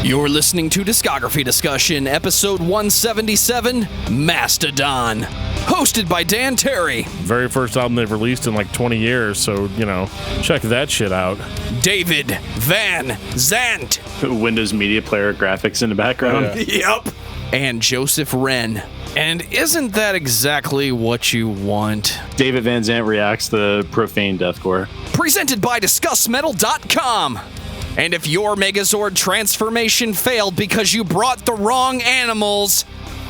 You're listening to Discography Discussion, episode 177, Mastodon. Hosted by Dan Terry. Very first album they've released in like 20 years, so, check that shit out. David Van Zandt. Windows Media Player graphics in the background. Oh, yeah. Yep. And Joseph Wren. And isn't that exactly what you want? David Van Zandt reacts to profane deathcore. Presented by discussmetal.com. And if your Megazord transformation failed because you brought the wrong animals,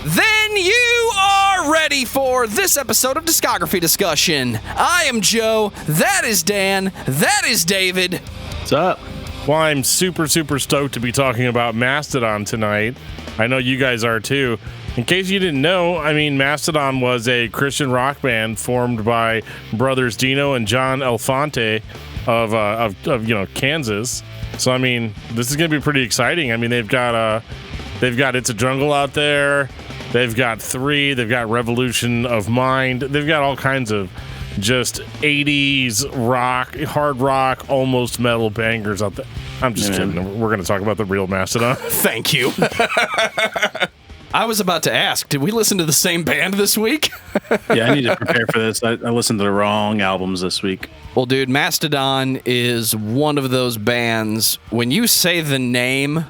then you are ready for this episode of Discography Discussion. I am Joe, that is Dan, that is David. What's up? Well, I'm super stoked to be talking about Mastodon tonight. I know you guys are too. In case you didn't know, Mastodon was a Christian rock band formed by brothers Dino and John Elefante of Kansas. So this is gonna be pretty exciting. They've got It's a Jungle out there. They've got 3. They've got Revolution of Mind. They've got all kinds of just 80s rock, hard rock, almost metal bangers out there. I'm just kidding. We're gonna talk about the real Mastodon. Thank you. I was about to ask, did we listen to the same band this week? Yeah, I need to prepare for this. I listened to the wrong albums this week. Well, dude, Mastodon is one of those bands. When you say the name,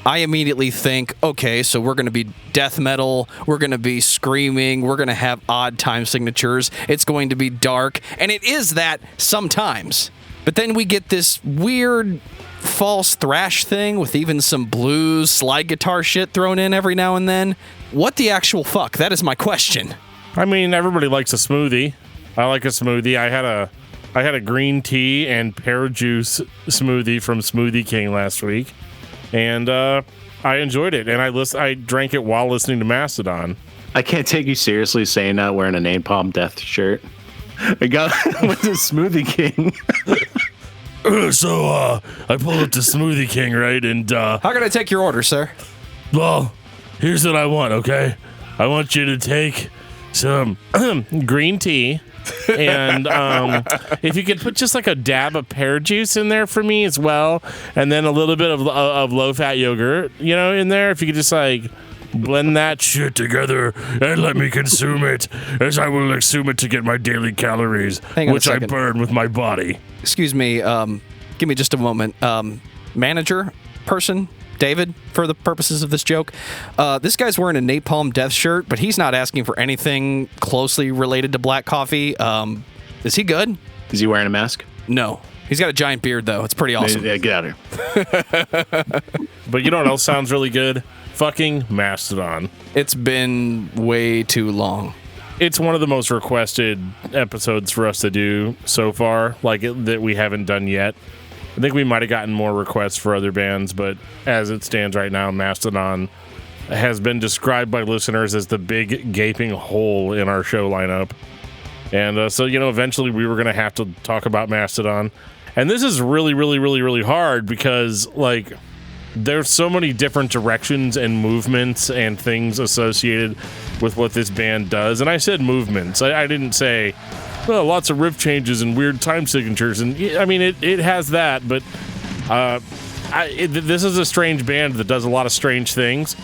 I immediately think, okay, so we're going to be death metal, we're going to be screaming, we're going to have odd time signatures, it's going to be dark, and it is that sometimes. But then we get this weird false thrash thing with even some blues, slide guitar shit thrown in every now and then. What the actual fuck? That is my question. Everybody likes a smoothie. I like a smoothie. I had a green tea and pear juice smoothie from Smoothie King last week, and I enjoyed it. And I drank it while listening to Mastodon. I can't take you seriously saying that wearing a Napalm Death shirt. I got with the Smoothie King. So I pulled up to Smoothie King, right? And how can I take your order, sir? Well, here's what I want, okay? I want you to take some green tea, and if you could put just like a dab of pear juice in there for me as well, and then a little bit of low-fat yogurt, in there. If you could just blend that shit together and let me consume it, as I will consume it to get my daily calories, which I burn with my body. Excuse me, give me just a moment. Manager, person, David, for the purposes of this joke, this guy's wearing a Napalm Death shirt, but he's not asking for anything closely related to black coffee. Is he good? Is he wearing a mask? No. He's got a giant beard, though. It's pretty awesome. Yeah, get out of here. But you know what else sounds really good? Fucking Mastodon. It's been way too long. It's one of the most requested episodes for us to do so far, that we haven't done yet. I think we might have gotten more requests for other bands, but as it stands right now, Mastodon has been described by listeners as the big gaping hole in our show lineup. And so eventually we were going to have to talk about Mastodon. And this is really, really, really, really hard because, there's so many different directions and movements and things associated with what this band does. And I said movements. I didn't say, well, lots of riff changes and weird time signatures. And it has that, but this is a strange band that does a lot of strange things.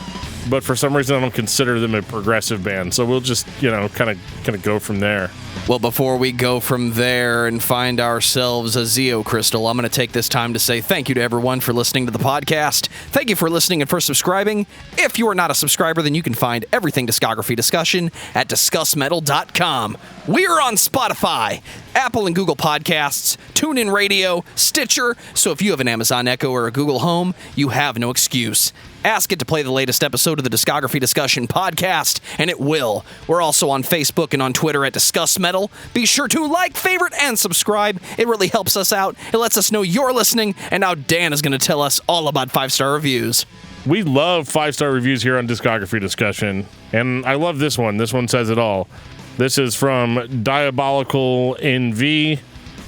But for some reason, I don't consider them a progressive band. So we'll just, kind of go from there. Well, before we go from there and find ourselves a Zeo Crystal, I'm going to take this time to say thank you to everyone for listening to the podcast. Thank you for listening and for subscribing. If you are not a subscriber, then you can find everything Discography Discussion at discussmetal.com. We are on Spotify, Apple and Google Podcasts, TuneIn Radio, Stitcher, so if you have an Amazon Echo or a Google Home, you have no excuse. Ask it to play the latest episode of the Discography Discussion podcast, and it will. We're also on Facebook and on Twitter at Discuss Metal. Be sure to like, favorite, and subscribe. It really helps us out. It lets us know you're listening, and now Dan is going to tell us all about 5-star reviews. We love 5-star reviews here on Discography Discussion, and I love this one. This one says it all. This is from Diabolical NV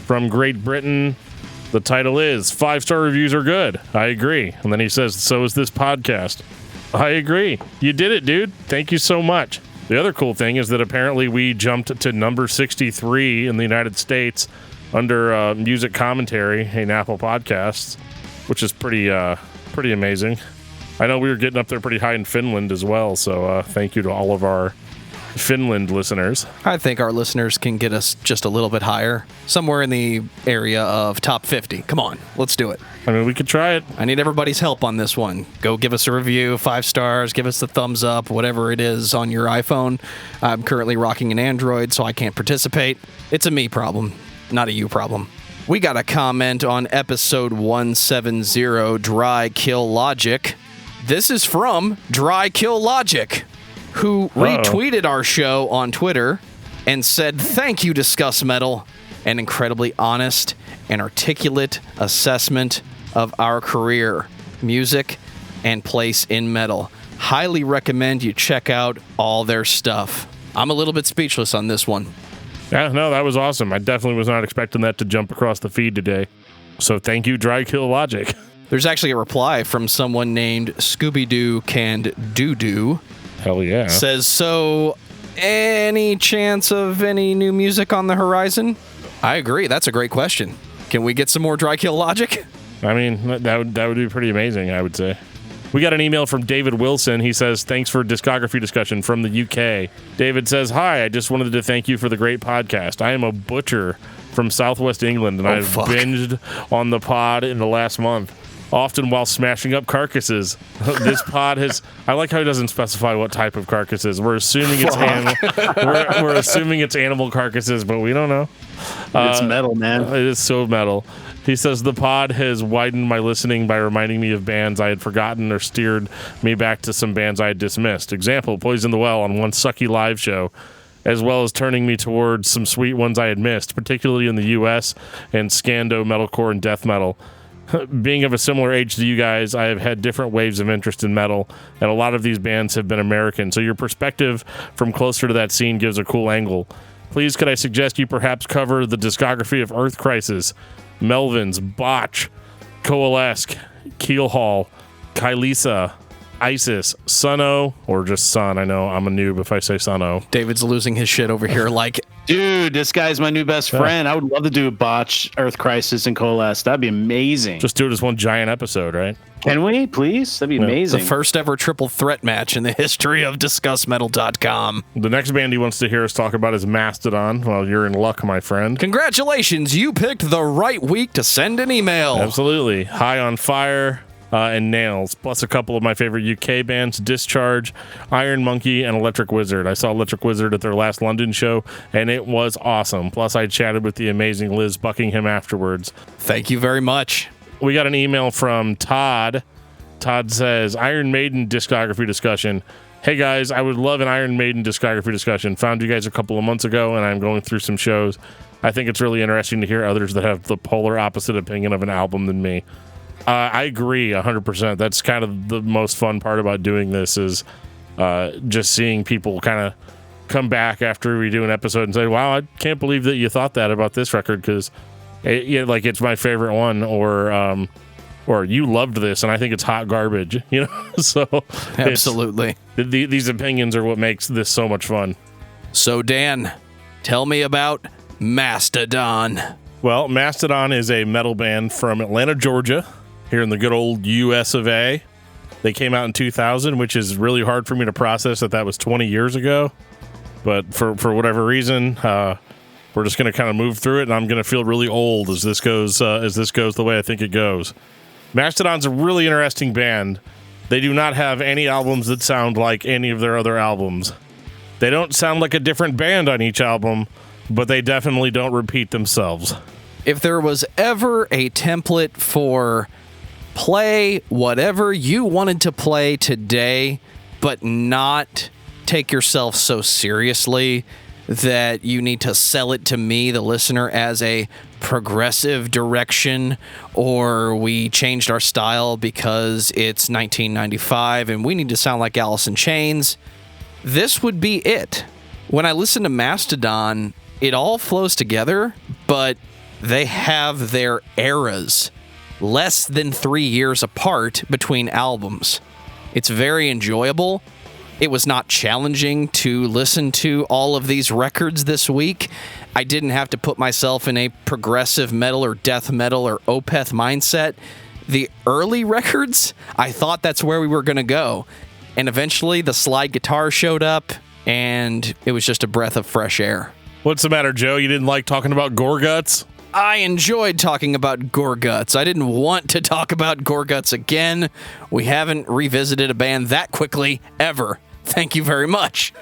from Great Britain. The title is 5-star reviews are good. I agree. And then he says, so is this podcast. I agree. You did it, dude. Thank you so much. The other cool thing is that apparently we jumped to number 63 in the United States under music commentary in Apple Podcasts, which is pretty amazing. I know we were getting up there pretty high in Finland as well, so thank you to all of our Finland listeners. I think our listeners can get us just a little bit higher, somewhere in the area of top 50. Come on, let's do it. I mean, we could try it. I need everybody's help on this one. Go give us a review, 5 stars, give us the thumbs up, whatever it is on your iPhone. I'm currently rocking an Android, so I can't participate. It's a me problem, not a you problem. We got a comment on episode 170, Dry Kill Logic. This is from Dry Kill Logic, who retweeted our show on Twitter and said, "Thank you, Discuss Metal, an incredibly honest and articulate assessment of our career, music, and place in metal. Highly recommend you check out all their stuff." I'm a little bit speechless on this one. Yeah, no, that was awesome. I definitely was not expecting that to jump across the feed today. So thank you, Dry Kill Logic. There's actually a reply from someone named Scooby-Doo Canned Doo-Doo. Hell yeah. Says, so any chance of any new music on the horizon? I agree. That's a great question. Can we get some more Dry Kill Logic? I mean, that would be pretty amazing, I would say. We got an email from David Wilson. He says, thanks for discography discussion from the UK. David says, hi, I just wanted to thank you for the great podcast. I am a butcher from Southwest England, and I've binged on the pod in the last month, often while smashing up carcasses. This pod has... I like how he doesn't specify what type of carcasses. We're assuming it's we're assuming it's animal carcasses, but we don't know. It's metal, man. It is so metal. He says, the pod has widened my listening by reminding me of bands I had forgotten or steered me back to some bands I had dismissed. Example, Poison the Well on one sucky live show, as well as turning me towards some sweet ones I had missed, particularly in the US and Scando, metalcore, and death metal. Being of a similar age to you guys, I have had different waves of interest in metal, and a lot of these bands have been American, so your perspective from closer to that scene gives a cool angle. Please, could I suggest you perhaps cover the discography of Earth Crisis, Melvins, Botch, Coalesce, Keelhaul, Kylisa, Isis, Suno, or just Sun. I know I'm a noob if I say Suno. David's losing his shit over here like... Dude, this guy's my new best friend. I would love to do a Botch, Earth Crisis, and Coalesce. That'd be amazing. Just do it as one giant episode, right? Can we, please? That'd be amazing. The first ever triple threat match in the history of discussmetal.com. The next band he wants to hear us talk about is Mastodon. Well, you're in luck, my friend. Congratulations, you picked the right week to send an email. Absolutely. High on Fire and Nails, plus a couple of my favorite UK bands, Discharge, Iron Monkey, and Electric Wizard. I saw Electric Wizard at their last London show, and it was awesome. Plus, I chatted with the amazing Liz Buckingham afterwards. Thank you very much. We got an email from Todd. Todd says, Iron Maiden discography discussion. Hey guys, I would love an Iron Maiden discography discussion. Found you guys a couple of months ago, and I'm going through some shows. I think it's really interesting to hear others that have the polar opposite opinion of an album than me. I agree 100%. That's kind of the most fun part about doing this is just seeing people kind of come back after we do an episode and say, wow, I can't believe that you thought that about this record because it's my favorite one, or you loved this and I think it's hot garbage, you know? So absolutely. These opinions are what makes this so much fun. So Dan, tell me about Mastodon. Well, Mastodon is a metal band from Atlanta, Georgia, here in the good old US of A. They came out in 2000, which is really hard for me to process that was 20 years ago. But for whatever reason, we're just going to kind of move through it, and I'm going to feel really old as this goes the way I think it goes. Mastodon's a really interesting band. They do not have any albums that sound like any of their other albums. They don't sound like a different band on each album, but they definitely don't repeat themselves. If there was ever a template for play whatever you wanted to play today, but not take yourself so seriously that you need to sell it to me, the listener, as a progressive direction, or we changed our style because it's 1995 and we need to sound like Alice in Chains, this would be it. When I listen to Mastodon, it all flows together, but they have their eras less than 3 years apart between albums. It's very enjoyable. It was not challenging to listen to all of these records this week. I didn't have to put myself in a progressive metal or death metal or Opeth mindset. the early records, I thought that's where we were going to go. And eventually the slide guitar showed up, and it was just a breath of fresh air. What's the matter, Joe? You didn't like talking about gore guts? I enjoyed talking about Gore Guts. I didn't want to talk about Gore Guts again. We haven't revisited a band that quickly, ever. Thank you very much.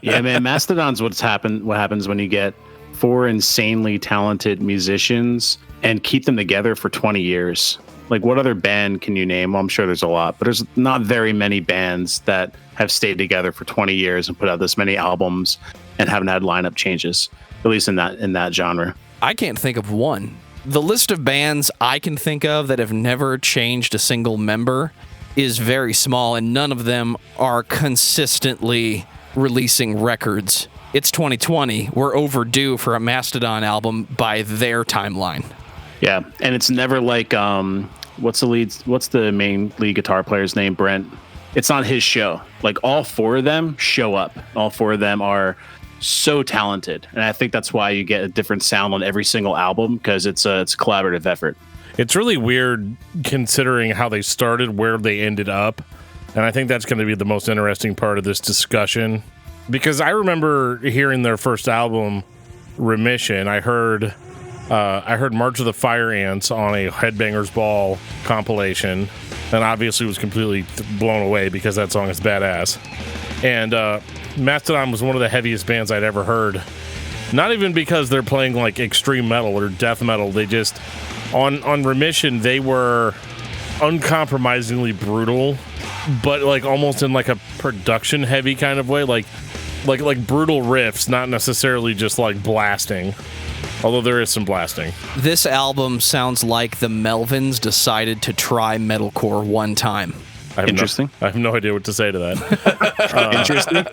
Yeah, man, Mastodon's what happens when you get 4 insanely talented musicians and keep them together for 20 years. Like, what other band can you name? Well, I'm sure there's a lot, but there's not very many bands that have stayed together for 20 years and put out this many albums and haven't had lineup changes, at least in that genre. I can't think of one. The list of bands I can think of that have never changed a single member is very small, and none of them are consistently releasing records. It's 2020. We're overdue for a Mastodon album by their timeline. Yeah, and it's never like what's the main lead guitar player's name? Brent. It's not his show. Like, all 4 of them show up. All 4 of them are so talented, and I think that's why you get a different sound on every single album, because it's a collaborative effort. It's really weird considering how they started, where they ended up, and I think that's going to be the most interesting part of this discussion, because I remember hearing their first album, Remission. I heard March of the Fire Ants on a Headbangers Ball compilation, and obviously was completely blown away because that song is badass. And Mastodon was one of the heaviest bands I'd ever heard. Not even because they're playing like extreme metal or death metal. They just, on Remission, they were uncompromisingly brutal, but like almost in like a production heavy kind of way, like brutal riffs, not necessarily just like blasting. Although there is some blasting. This album sounds like the Melvins decided to try metalcore one time. Interesting. I have no idea what to say to that. Interesting.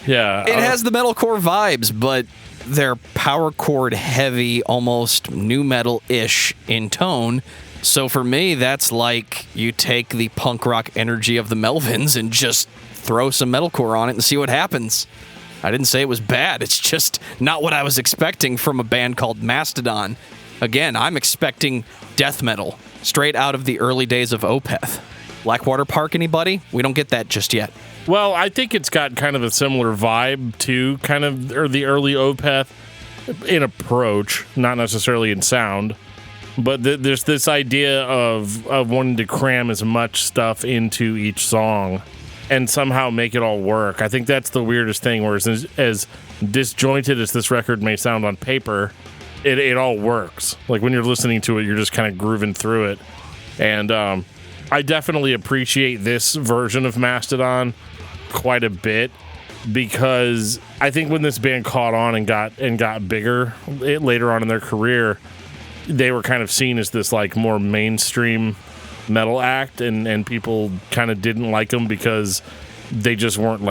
Yeah. It has the metalcore vibes, but they're power chord heavy, almost nu metal-ish in tone. So for me, that's like you take the punk rock energy of the Melvins and just throw some metalcore on it and see what happens. I didn't say it was bad. It's just not what I was expecting from a band called Mastodon. Again, I'm expecting death metal, straight out of the early days of Opeth. Blackwater Park, anybody? We don't get that just yet. Well, I think it's got kind of a similar vibe to kind of the early Opeth in approach, not necessarily in sound. But there's this idea of wanting to cram as much stuff into each song and somehow make it all work. I think that's the weirdest thing, whereas as disjointed as this record may sound on paper, it all works. Like, when you're listening to it, you're just kind of grooving through it. And I definitely appreciate this version of Mastodon quite a bit, because I think when this band caught on and got bigger later on in their career, they were kind of seen as this like more mainstream metal act, and people kind of didn't like them because they just weren't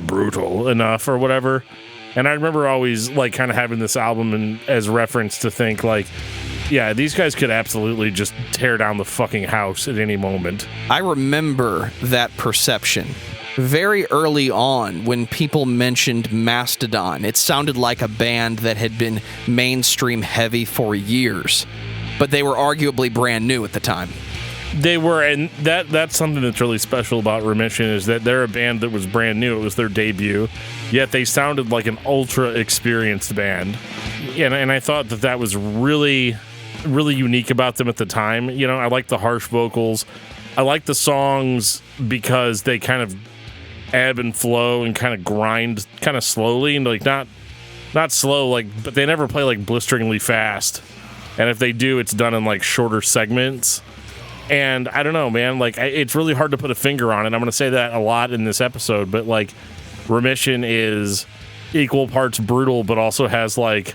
brutal enough or whatever. And I remember always like kind of having this album as reference to think like, yeah, these guys could absolutely just tear down the fucking house at any moment. I remember that perception. Very early on, when people mentioned Mastodon, it sounded like a band that had been mainstream heavy for years, but they were arguably brand new at the time. They were, and that's something that's really special about Remission, is that they're a band that was brand new. It was their debut, yet they sounded like an ultra experienced band. And I thought that was really, really unique about them at the time. You know, I like the harsh vocals. I like the songs because they kind of ebb and flow and kind of grind kind of slowly, and like not slow, like, but they never play like blisteringly fast. And if they do, it's done in like shorter segments. And I don't know, man, like it's really hard to put a finger on it. I'm going to say that a lot in this episode, but like Remission is equal parts brutal, but also has like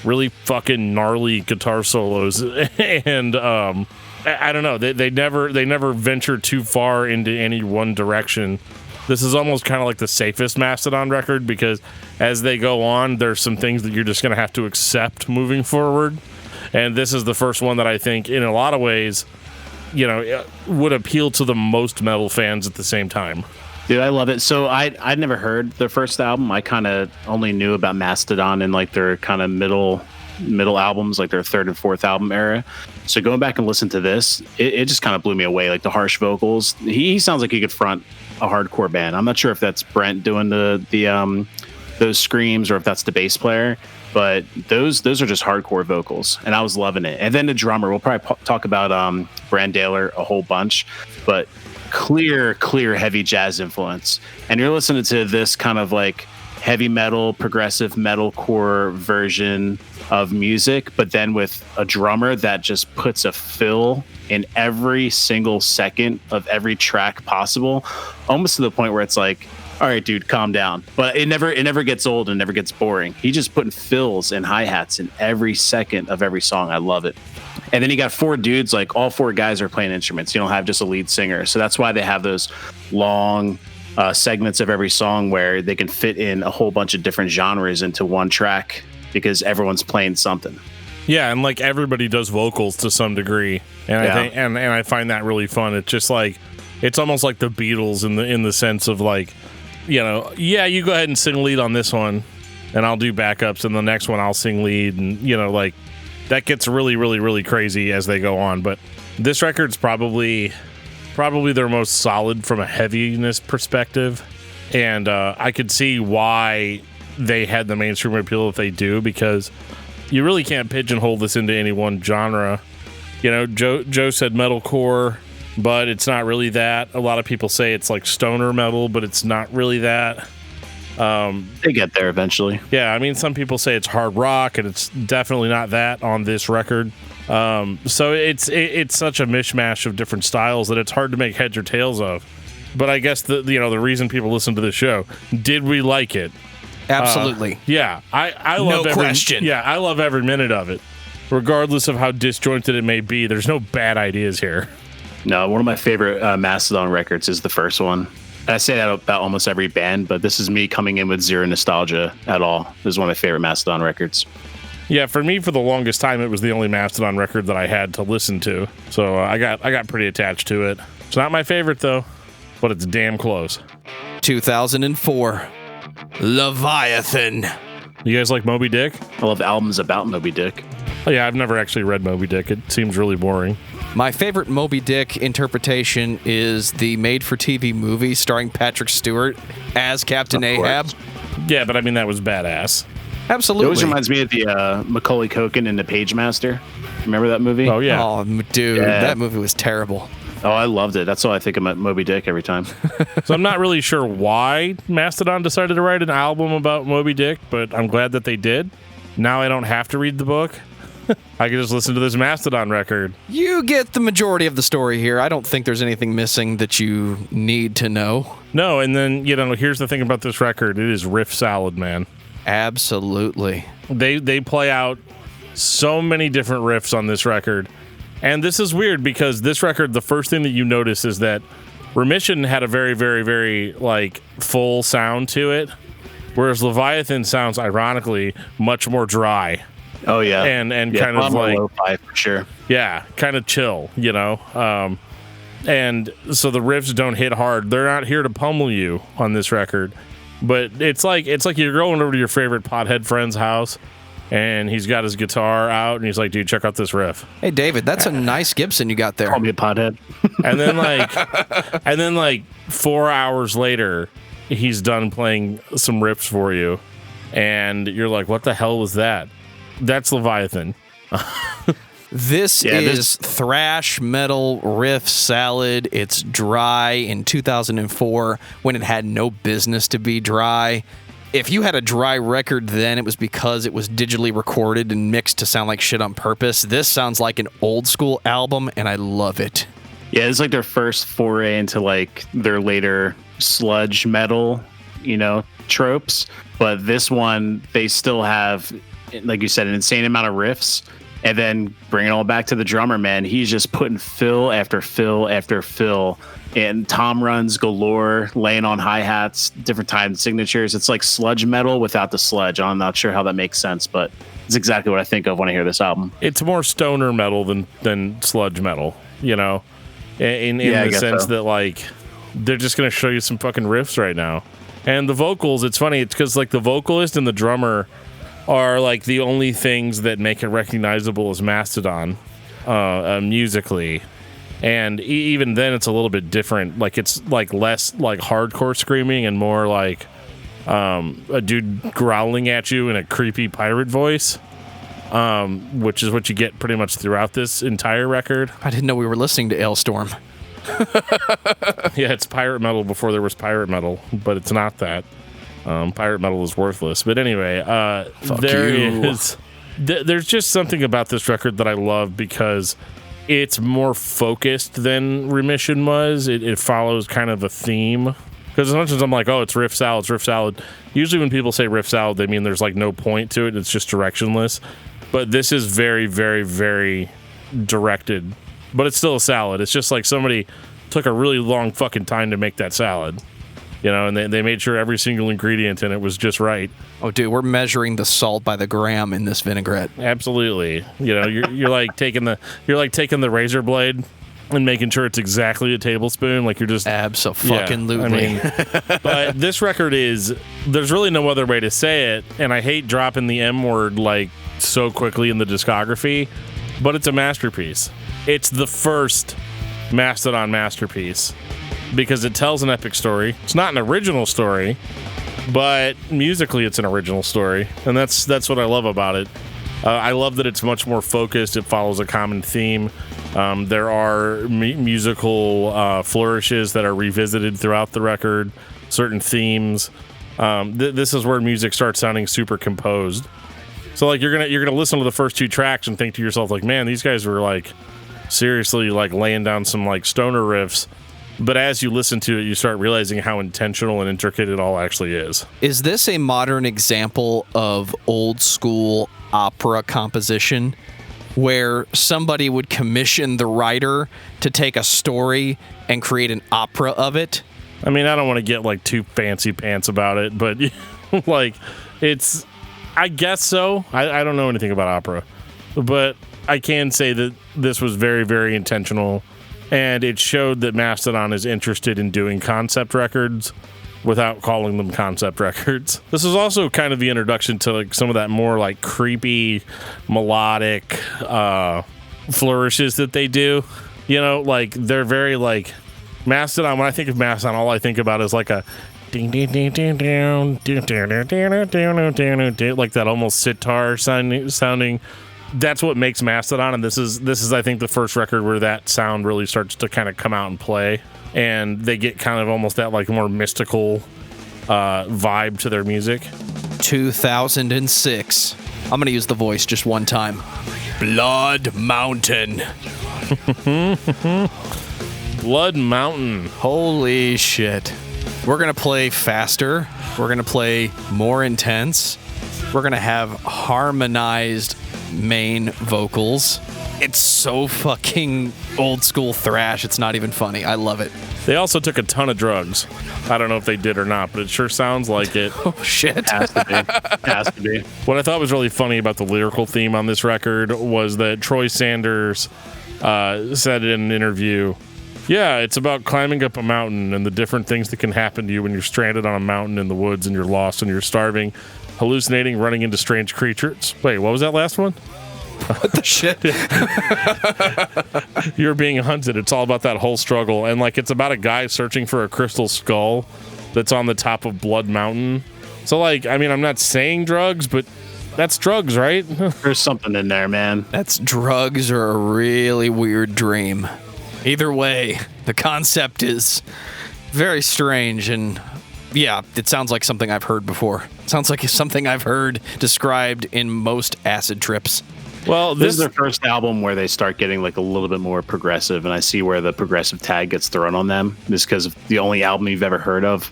really fucking gnarly guitar solos. And I don't know, they never venture too far into any one direction. This is almost kind of like the safest Mastodon record, because as they go on, there's some things that you're just going to have to accept moving forward. And this is the first one that I think, in a lot of ways, you know, would appeal to the most metal fans at the same time. Dude, I love it. So I'd never heard their first album. I kind of only knew about Mastodon in like their kind of middle middle albums, like their third and fourth album era. So going back and listen to this, it just kind of blew me away. Like the harsh vocals, he sounds like he could front a hardcore band. I'm not sure if that's Brent doing those screams or if that's the bass player, but those are just hardcore vocals, and I was loving it. And then the drummer, we'll probably talk about Brandaler a whole bunch, but clear heavy jazz influence. And you're listening to this kind of like heavy metal, progressive metalcore version of music, but then with a drummer that just puts a fill in every single second of every track possible, almost to the point where it's like, all right, dude, calm down. But it never gets old and never gets boring. He just putting fills and hi-hats in every second of every song. I love it. And then you got four dudes, like all four guys are playing instruments. You don't have just a lead singer. So that's why they have those long segments of every song where they can fit in a whole bunch of different genres into one track because everyone's playing something. Yeah, and like everybody does vocals to some degree, and I think and I find that really fun. It's just like it's almost like the Beatles in the sense of like, you know, yeah, you go ahead and sing lead on this one, and I'll do backups, and the next one I'll sing lead, and you know, like that gets really crazy as they go on. But this record's probably their most solid from a heaviness perspective, and I could see why they had the mainstream appeal if they do, because you really can't pigeonhole this into any one genre. You know, Joe said metalcore, but it's not really that. A lot of people say it's like stoner metal, but it's not really that. They get there eventually. Yeah, I mean, some people say it's hard rock, and it's definitely not that on this record. So it's such a mishmash of different styles that it's hard to make heads or tails of. But I guess the reason people listen to this show, did we like it? Absolutely. Yeah, I love no question. Yeah, I love every minute of it, regardless of how disjointed it may be. There's no bad ideas here. No, one of my favorite Mastodon records is the first one. I say that about almost every band, but this is me coming in with zero nostalgia at all. This is one of my favorite Mastodon records. Yeah, for me, for the longest time, it was the only Mastodon record that I had to listen to. So I got pretty attached to it. It's not my favorite, though, but it's damn close. 2004, Leviathan. You guys like Moby Dick? I love albums about Moby Dick. Oh, yeah, I've never actually read Moby Dick. It seems really boring. My favorite Moby Dick interpretation is the made-for-TV movie starring Patrick Stewart as Captain Ahab. Yeah, but I mean, that was badass. Absolutely. It always reminds me of the Macaulay Culkin and the Pagemaster. Remember that movie? Oh, yeah. Oh, dude, that movie was terrible. Oh, I loved it. That's all I think about Moby Dick every time. So I'm not really sure why Mastodon decided to write an album about Moby Dick, but I'm glad that they did. Now I don't have to read the book. I can just listen to this Mastodon record. You get the majority of the story here. I don't think there's anything missing that you need to know. No, and then, here's the thing about this record. It is riff salad, man. Absolutely. They play out so many different riffs on this record. And this is weird because this record, the first thing that you notice is that Remission had a very, very, very, full sound to it, whereas Leviathan sounds, ironically, much more dry. Oh, yeah. And kind of lo-fi for sure. Yeah, kind of chill, and so the riffs don't hit hard. They're not here to pummel you on this record. But it's like you're going over to your favorite pothead friend's house, and he's got his guitar out, and he's like, dude, check out this riff. Hey, David, that's a nice Gibson you got there. Call me a pothead. And then 4 hours later, he's done playing some riffs for you, and you're like, what the hell was that? That's Leviathan. This is thrash metal riff salad. It's dry in 2004 when it had no business to be dry. If you had a dry record then, it was because it was digitally recorded and mixed to sound like shit on purpose. This sounds like an old school album, and I love it. Yeah, it's like their first foray into their later sludge metal, tropes. But this one, they still have, like you said, an insane amount of riffs. And then bring it all back to the drummer, man. He's just putting fill after fill after fill. And tom runs galore, laying on hi-hats, different time signatures. It's like sludge metal without the sludge. I'm not sure how that makes sense, but it's exactly what I think of when I hear this album. It's more stoner metal than sludge metal, in the sense that, they're just going to show you some fucking riffs right now. And the vocals, it's funny. It's because, the vocalist and the drummer are like the only things that make it recognizable as Mastodon musically. And even then it's a little bit different. Like it's like less like hardcore screaming and more like a dude growling at you in a creepy pirate voice, which is what you get pretty much throughout this entire record. I didn't know we were listening to Ailstorm. Yeah, it's pirate metal before there was pirate metal, but it's not that. Pirate metal is worthless. But anyway, there's just something about this record that I love because it's more focused than Remission was. It follows kind of a theme. Because as much as I'm like, oh, it's riff salad. Usually when people say riff salad, they mean there's like no point to it. It's just directionless. But this is very, very, very directed. But it's still a salad. It's just like somebody took a really long fucking time to make that salad. You know, and they made sure every single ingredient in it was just right. Oh, dude, we're measuring the salt by the gram in this vinaigrette. Absolutely. You know, you're like taking the razor blade and making sure it's exactly a tablespoon. Like you're just Abso-fucking-lutely. Yeah, I mean, but this record there's really no other way to say it, and I hate dropping the M word like so quickly in the discography, but it's a masterpiece. It's the first Mastodon masterpiece because it tells an epic story. It's not an original story, but musically it's an original story, and that's what I love about it. I love that it's much more focused. It follows a common theme. There are musical flourishes that are revisited throughout the record, certain themes. This is where music starts sounding super composed. So like you're gonna listen to the first two tracks and think to yourself like, man, these guys were like seriously like laying down some like stoner riffs. But as you listen to it, you start realizing how intentional and intricate it all actually is. Is this a modern example of old school opera composition where somebody would commission the writer to take a story and create an opera of it? I mean, I don't want to get like too fancy pants about it, but like it's, I guess so. I don't know anything about opera, but I can say that this was very, very intentional. And it showed that Mastodon is interested in doing concept records without calling them concept records. This is also kind of the introduction to like some of that more like creepy melodic flourishes that they do. You know, like they're very like Mastodon. When I think of Mastodon, all I think about is like a ding ding ding ding ding ding ding ding ding, like that almost sitar sounding. That's what makes Mastodon, and this is I think the first record where that sound really starts to kind of come out and play, and they get kind of almost that like more mystical vibe to their music. 2006. I'm gonna use the voice just one time. Blood Mountain. Blood Mountain. Holy shit. We're gonna play faster. We're gonna play more intense. We're gonna have harmonized main vocals. It's so fucking old school thrash. It's not even funny. I love it. They also took a ton of drugs. I don't know if they did or not, but it sure sounds like it. Oh shit. Has to be. What I thought was really funny about the lyrical theme on this record was that Troy Sanders said in an interview, yeah, it's about climbing up a mountain and the different things that can happen to you when you're stranded on a mountain in the woods and you're lost and you're starving, hallucinating, running into strange creatures. Wait, what was that last one? What the shit? You're being hunted. It's all about that whole struggle. And like it's about a guy searching for a crystal skull that's on the top of Blood Mountain. So like, I mean, I'm not saying drugs, but that's drugs, right? There's something in there, man. That's drugs or a really weird dream. Either way, the concept is very strange, and yeah, it sounds like something I've heard before. It sounds like something I've heard described in most acid trips. Well, This is their first album where they start getting like a little bit more progressive, and I see where the progressive tag gets thrown on them. Just because the only album you've ever heard of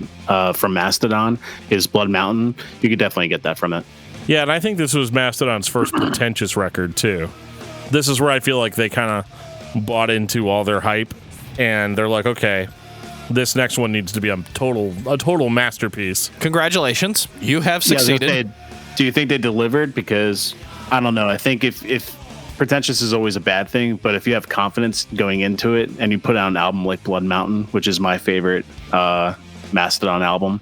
from Mastodon is Blood Mountain. You could definitely get that from it. Yeah, and I think this was Mastodon's first pretentious record too. This is where I feel like they kind of bought into all their hype, and they're like, okay, this next one needs to be a total masterpiece. Congratulations, you have succeeded. Do you think they delivered? Because I don't know. I think if pretentious is always a bad thing, but if you have confidence going into it and you put out an album like Blood Mountain, which is my favorite Mastodon album,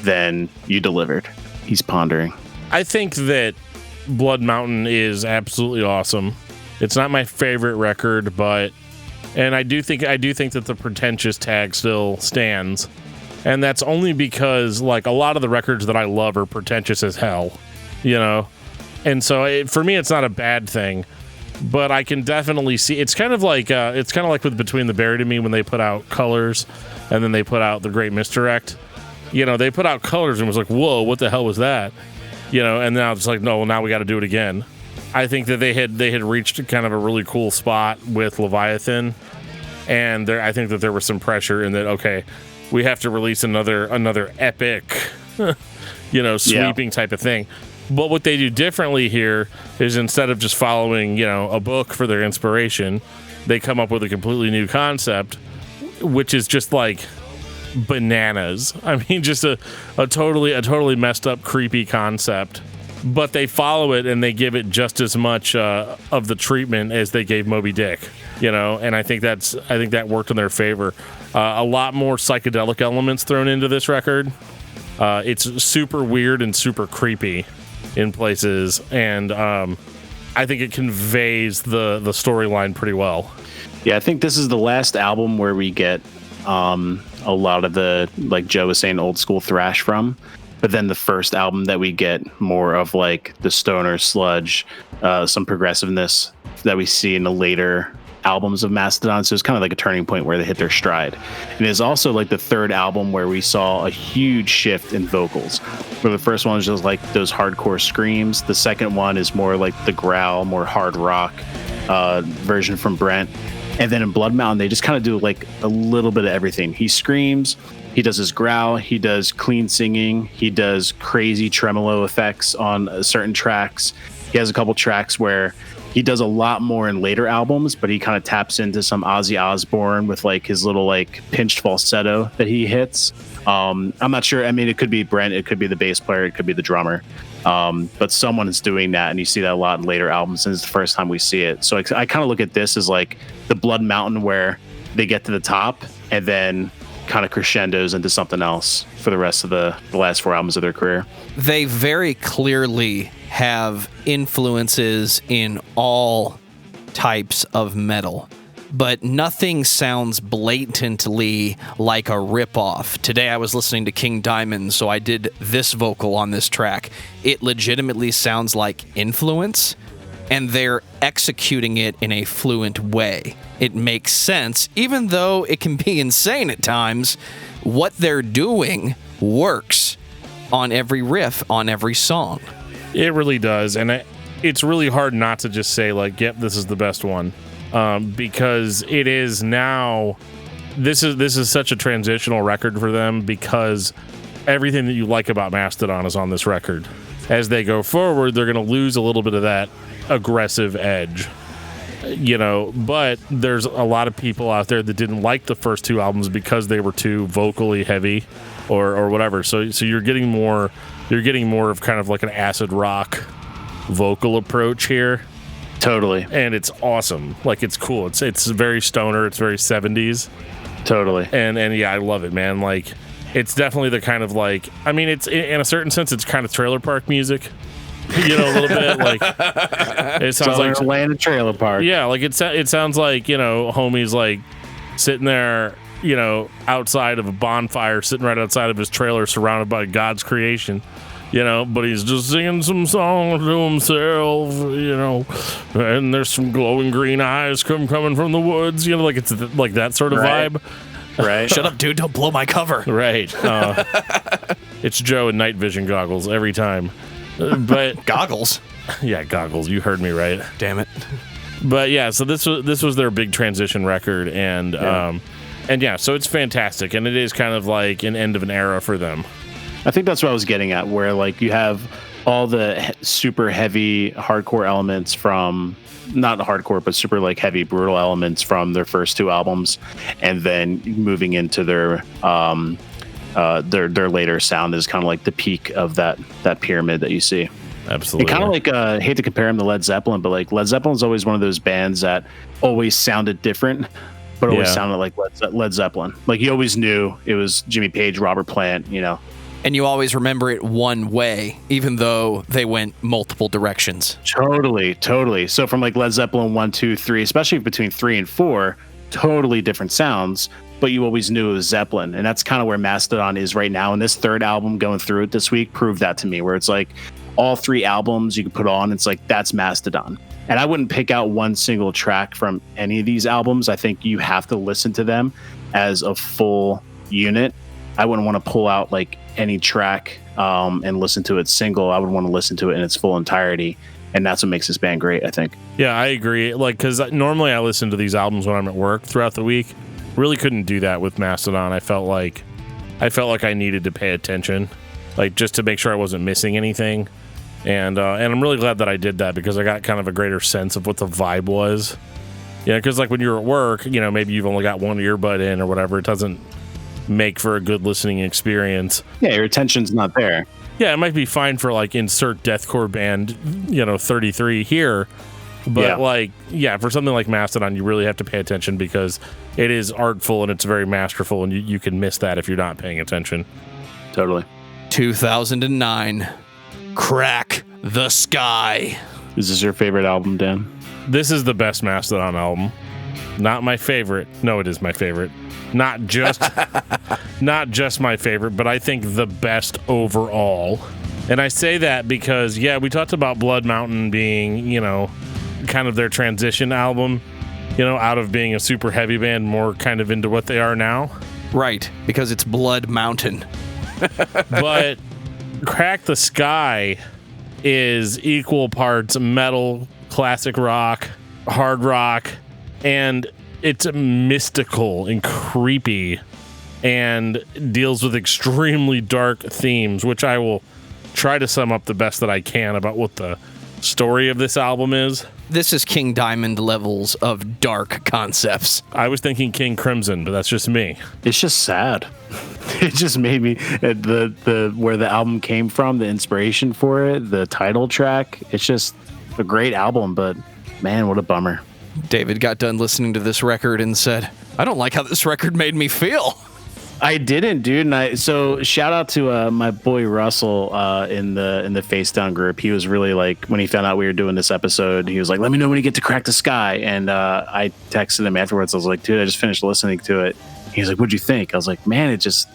then you delivered. He's pondering. I think that Blood Mountain is absolutely awesome. It's not my favorite record, and I do think that the pretentious tag still stands. And that's only because, like, a lot of the records that I love are pretentious as hell, you know? And so for me, it's not a bad thing, but I can definitely see, it's kind of like with Between the Buried and Me when they put out Colors and then they put out The Great Misdirect. You know, they put out Colors and was like, whoa, what the hell was that? You know, and now it's like, no, now we got to do it again. I think that they had reached kind of a really cool spot with Leviathan, and I think that there was some pressure in that, okay, we have to release another epic, you know, sweeping type of thing. But what they do differently here is instead of just following, you know, a book for their inspiration, they come up with a completely new concept, which is just like bananas. I mean, just a totally messed up, creepy concept. But they follow it and they give it just as much of the treatment as they gave Moby Dick, you know. And I think that worked in their favor. A lot more psychedelic elements thrown into this record. It's super weird and super creepy in places, and I think it conveys the storyline pretty well. Yeah, I think this is the last album where we get a lot of the, like Joe was saying, old school thrash from. But then the first album that we get more of like the stoner sludge, some progressiveness that we see in the later albums of Mastodon. So it's kind of like a turning point where they hit their stride. And it's also like the third album where we saw a huge shift in vocals. Where the first one was just like those hardcore screams. The second one is more like the growl, more hard rock version from Brent. And then in Blood Mountain, they just kind of do like a little bit of everything. He screams, he does his growl, he does clean singing, he does crazy tremolo effects on certain tracks. He has a couple tracks where he does a lot more in later albums, but he kind of taps into some Ozzy Osbourne with like his little like pinched falsetto that he hits. I'm not sure. I mean, it could be Brent, it could be the bass player, it could be the drummer. But someone is doing that, and you see that a lot in later albums, and it's the first time we see it. So I kind of look at this as like the Blood Mountain where they get to the top and then kind of crescendos into something else for the rest of the last four albums of their career. They very clearly have influences in all types of metal, but nothing sounds blatantly like a ripoff. Today I was listening to King Diamond, so I did this vocal on this track. It legitimately sounds like influence, and they're executing it in a fluent way. It makes sense, even though it can be insane at times. What they're doing works on every riff, on every song. It really does, and it's really hard not to just say, like, yep, this is the best one. Because it is now, this is such a transitional record for them, because everything that you like about Mastodon is on this record. As they go forward, they're going to lose a little bit of that aggressive edge, you know. But there's a lot of people out there that didn't like the first two albums because they were too vocally heavy, or whatever. So you're getting more of kind of like an acid rock vocal approach here. Totally. And it's awesome. Like, it's cool. It's very stoner. It's very 70s. Totally. And yeah, I love it, man. Like, it's definitely the kind of, like, I mean, it's in a certain sense, it's kind of trailer park music, you know, a little bit. Like, it sounds like land a trailer park. Yeah, like it sounds like, you know, homies like sitting there, you know, outside of a bonfire, sitting right outside of his trailer, surrounded by God's creation. You know, but he's just singing some songs to himself, you know, and there's some glowing green eyes coming from the woods, you know, like it's like that sort of vibe. Right. Shut up, dude. Don't blow my cover. Right. It's Joe in night vision goggles every time. But Goggles? Yeah, goggles. You heard me right. Damn it. But yeah, so this was their big transition record, and yeah, so it's fantastic, and it is kind of like an end of an era for them. I think that's what I was getting at, where like you have all the super heavy hardcore elements from, not hardcore, but super like heavy brutal elements from their first two albums, and then moving into their later sound is kind of like the peak of that pyramid that you see. Absolutely. It kind of like I hate to compare them to Led Zeppelin, but like Led Zeppelin is always one of those bands that always sounded different, but always sounded like Led Zeppelin. Like you always knew it was Jimmy Page, Robert Plant, you know. And you always remember it one way, even though they went multiple directions. Totally. So from like Led Zeppelin 1, 2, 3, especially between 3 and 4, totally different sounds, but you always knew it was Zeppelin. And that's kind of where Mastodon is right now. And this third album going through it this week proved that to me, where it's like all 3 albums you can put on, it's like, that's Mastodon. And I wouldn't pick out one single track from any of these albums. I think you have to listen to them as a full unit. I wouldn't want to pull out like any track and listen to it single. I would want to listen to it in its full entirety. And that's what makes this band great, I think. Yeah, I agree. Like, because normally I listen to these albums when I'm at work throughout the week. Really couldn't do that with Mastodon. I felt like I needed to pay attention, like just to make sure I wasn't missing anything. And I'm really glad that I did that, because I got kind of a greater sense of what the vibe was. Yeah, because like when you're at work, you know, maybe you've only got one earbud in or whatever. It doesn't make for a good listening experience. Yeah, your attention's not there. Yeah, it might be fine for like insert deathcore band, 33 here. But for something like Mastodon, you really have to pay attention, because it is artful and it's very masterful, and you can miss that if you're not paying attention. Totally. 2009, Crack the Sky. Is this your favorite album, Dan? This is the best Mastodon album. Not my favorite. No, it is my favorite. Not just my favorite, but I think the best overall. And I say that because, we talked about Blood Mountain being, kind of their transition album, out of being a super heavy band, more kind of into what they are now. Right, because it's Blood Mountain. But Crack the Sky is equal parts metal, classic rock, hard rock, and it's mystical and creepy and deals with extremely dark themes, which I will try to sum up the best that I can about what the story of this album is. This is King Diamond levels of dark concepts. I was thinking King Crimson, but that's just me. It's just sad. It just made me the where the album came from, the inspiration for it, the title track. It's just a great album, but man, what a bummer. David got done listening to this record and said, I don't like how this record made me feel. I didn't, dude. And so shout out to my boy Russell in the Face Down group. He was really like, when he found out we were doing this episode, he was like, let me know when you get to Crack the Sky. And I texted him afterwards. I was like, dude, I just finished listening to it. He's like, what'd you think? I was like, man, it just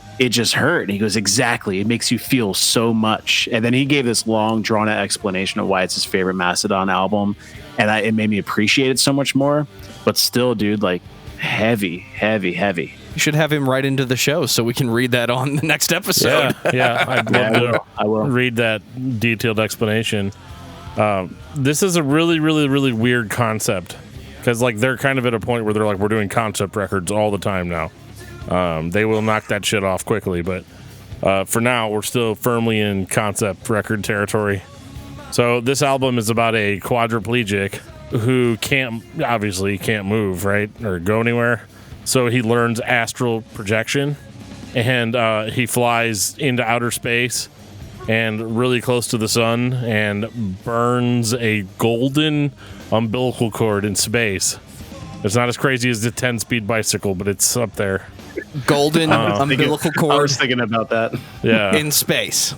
hurt. And he goes, exactly. It makes you feel so much. And then he gave this long, drawn out explanation of why it's his favorite Mastodon album. And it made me appreciate it so much more. But still, dude, like heavy. You should have him right into the show so we can read that on the next episode. Yeah, I'd love I will read that detailed explanation. This is a really, really, really weird concept, because like they're kind of at a point where they're like, we're doing concept records all the time now. They will knock that shit off quickly, but for now, we're still firmly in concept record territory. So this album is about a quadriplegic who obviously can't move, right, or go anywhere. So he learns astral projection, and he flies into outer space and really close to the sun and burns a golden umbilical cord in space. It's not as crazy as the 10-speed bicycle, but it's up there. Golden umbilical cord. I was thinking about that. Yeah. In space.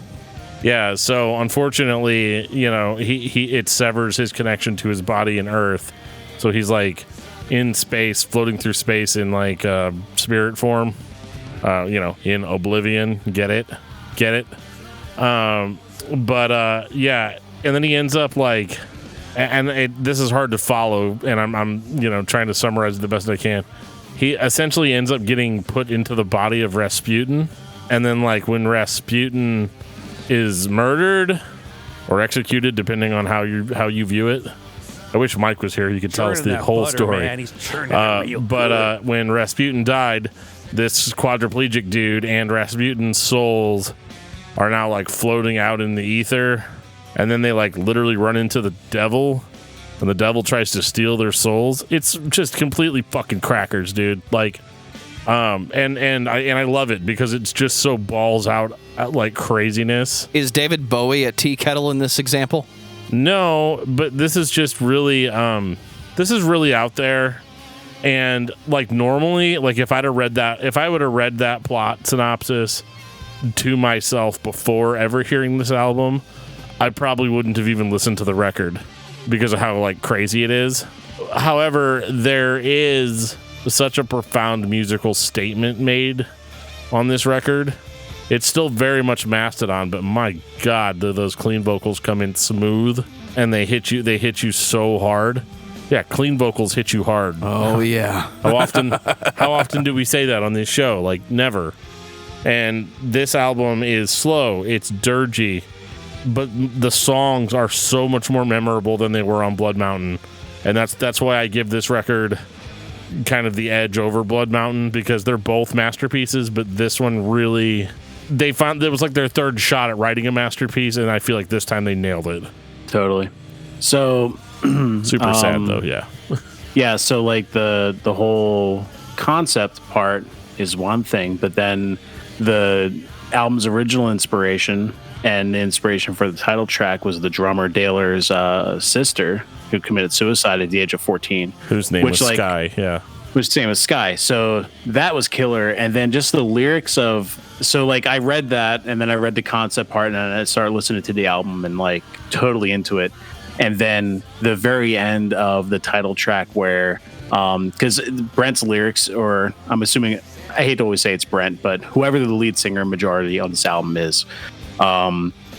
Yeah, so unfortunately, it severs his connection to his body and Earth. So he's like in space, floating through space in like spirit form, in oblivion. Get it? And then he ends up like, this is hard to follow, and I'm trying to summarize it the best I can. He essentially ends up getting put into the body of Rasputin, and then like when Rasputin is murdered or executed, depending on how you view it. I wish Mike was here. He could tell us the whole story. Man. He's but when Rasputin died, this quadriplegic dude and Rasputin's souls are now like floating out in the ether, and then they like literally run into the devil, and the devil tries to steal their souls. It's just completely fucking crackers, dude. Like, and I love it because it's just so balls out like craziness. Is David Bowie a tea kettle in this example? No, but this is just really this is really out there. And like normally, like if I would have read that plot synopsis to myself before ever hearing this album, I probably wouldn't have even listened to the record because of how like crazy it is. However, there is such a profound musical statement made on this record. It's still very much Mastodon, but my God, do those clean vocals come in smooth and they hit you so hard. Yeah, clean vocals hit you hard. Oh yeah. How often do we say that on this show? Like never. And this album is slow, it's dirgy, but the songs are so much more memorable than they were on Blood Mountain. And that's why I give this record kind of the edge over Blood Mountain, because they're both masterpieces, but this one really, they found it was like their third shot at writing a masterpiece, and I feel like this time they nailed it. Totally. So super sad though. Yeah, so like the whole concept part is one thing, but then the album's original inspiration and the inspiration for the title track was the drummer Daler's sister, who committed suicide at the age of 14. Whose name was Sky, yeah. Whose name was Sky. So that was killer. And then just the lyrics of... So, like, I read that, and then I read the concept part, and I started listening to the album and, like, totally into it. And then the very end of the title track where... Because Brent's lyrics, or I'm assuming... I hate to always say it's Brent, but whoever the lead singer majority on this album is...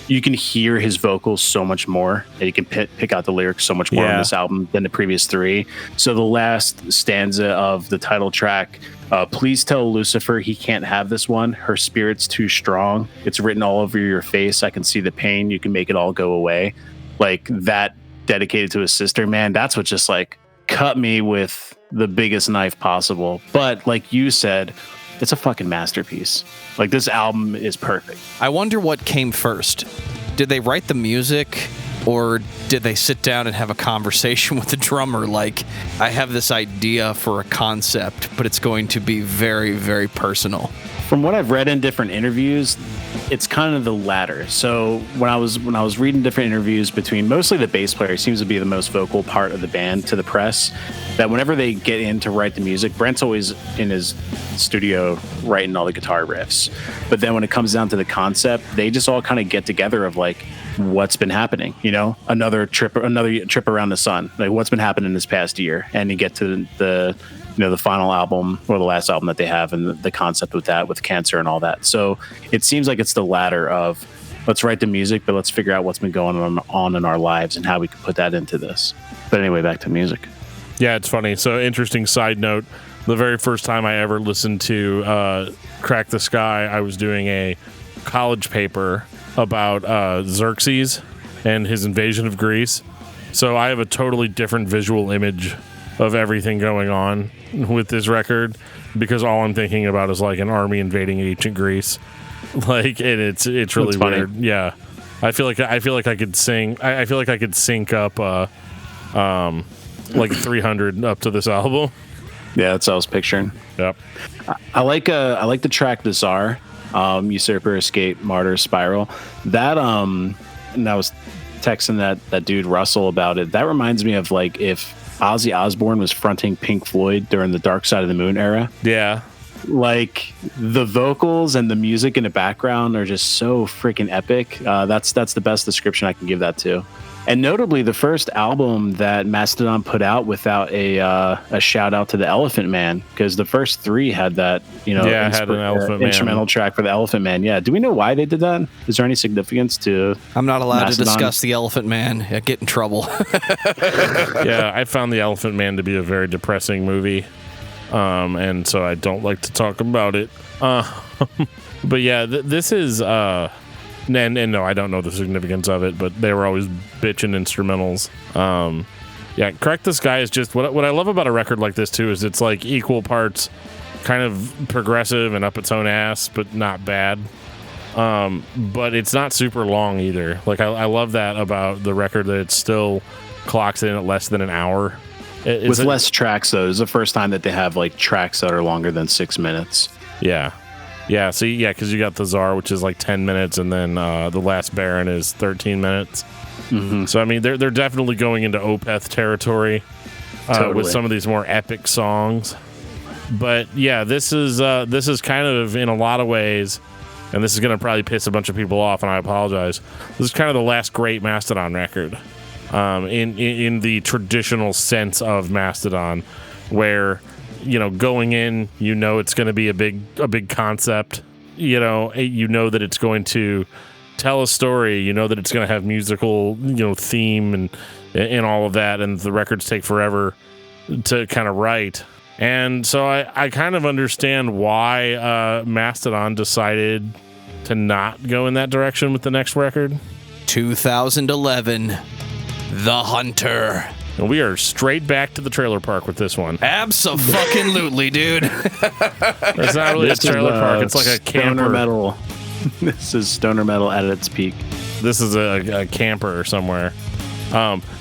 you can hear his vocals so much more, and you can pick out the lyrics so much more on this album than the previous three. So the last stanza of the title track, please tell Lucifer he can't have this one. Her spirit's too strong. It's written all over your face. I can see the pain. You can make it all go away. Like that, dedicated to his sister, man, that's what just like cut me with the biggest knife possible. But like you said, it's a fucking masterpiece. Like, this album is perfect. I wonder what came first. Did they write the music, or did they sit down and have a conversation with the drummer? Like, I have this idea for a concept, but it's going to be very, very personal. From what I've read in different interviews, it's kind of the latter. So when I was reading different interviews between mostly the bass player, seems to be the most vocal part of the band, to the press, that whenever they get in to write the music, Brent's always in his studio writing all the guitar riffs. But then when it comes down to the concept, they just all kind of get together of like, what's been happening, you know, another trip around the sun, like what's been happening this past year, and you get to the final album, or the last album that they have, and the concept with that, with cancer and all that. So it seems like it's the latter of, let's write the music, but let's figure out what's been going on in our lives and how we can put that into this. But anyway, back to music. Yeah, it's funny. So interesting side note, the very first time I ever listened to Crack the Sky, I was doing a college paper about Xerxes and his invasion of Greece. So I have a totally different visual image of everything going on with this record, because all I'm thinking about is like an army invading ancient Greece. Like, and it's really weird. Yeah, I feel like I could sing. I feel like I could sync up like 300 up to this album. Yeah, that's what I was picturing. Yep. I like the track "The Czar," Usurper, Escape, Martyr, Spiral. That and I was texting that dude Russell about it. That reminds me of like if Ozzy Osbourne was fronting Pink Floyd during the Dark Side of the Moon era. Yeah. Like the vocals and the music in the background are just so freaking epic. That's the best description I can give that to. And notably, the first album that Mastodon put out without a shout out to the Elephant Man, because the first three had that, had an Elephant Man instrumental track for the Elephant Man. Yeah. Do we know why they did that? Is there any significance to? I'm not allowed Mastodon? to discuss the Elephant Man. I get in trouble. Yeah, I found the Elephant Man to be a very depressing movie, and so I don't like to talk about it. But yeah, this is. And no, I don't know the significance of it, but they were always bitchin' instrumentals. Yeah, Crack the Sky is just what I love about a record like this too is it's like equal parts kind of progressive and up its own ass, but not bad. But it's not super long either. Like I love that about the record, that it still clocks in at less than an hour. With less tracks though. It's the first time that they have like tracks that are longer than 6 minutes. Yeah. Yeah, so because you got the Tsar, which is like 10 minutes, and then the Last Baron is 13 minutes. Mm-hmm. So I mean, they're definitely going into Opeth territory with some of these more epic songs. But yeah, this is kind of in a lot of ways and this is going to probably piss a bunch of people off, and I apologize. This is kind of the last great Mastodon record, in the traditional sense of Mastodon, where, you know, going in, you know, it's going to be a big concept. You know that it's going to tell a story. You know that it's going to have musical, you know, theme and all of that, and the records take forever to kind of write. And so I kind of understand why Mastodon decided to not go in that direction with the next record. 2011, The Hunter. And we are straight back to the trailer park with this one. Abso-fucking-lutely, dude. It's not really a trailer park. It's like a camper. Stoner metal. This is stoner metal at its peak. This is a camper somewhere.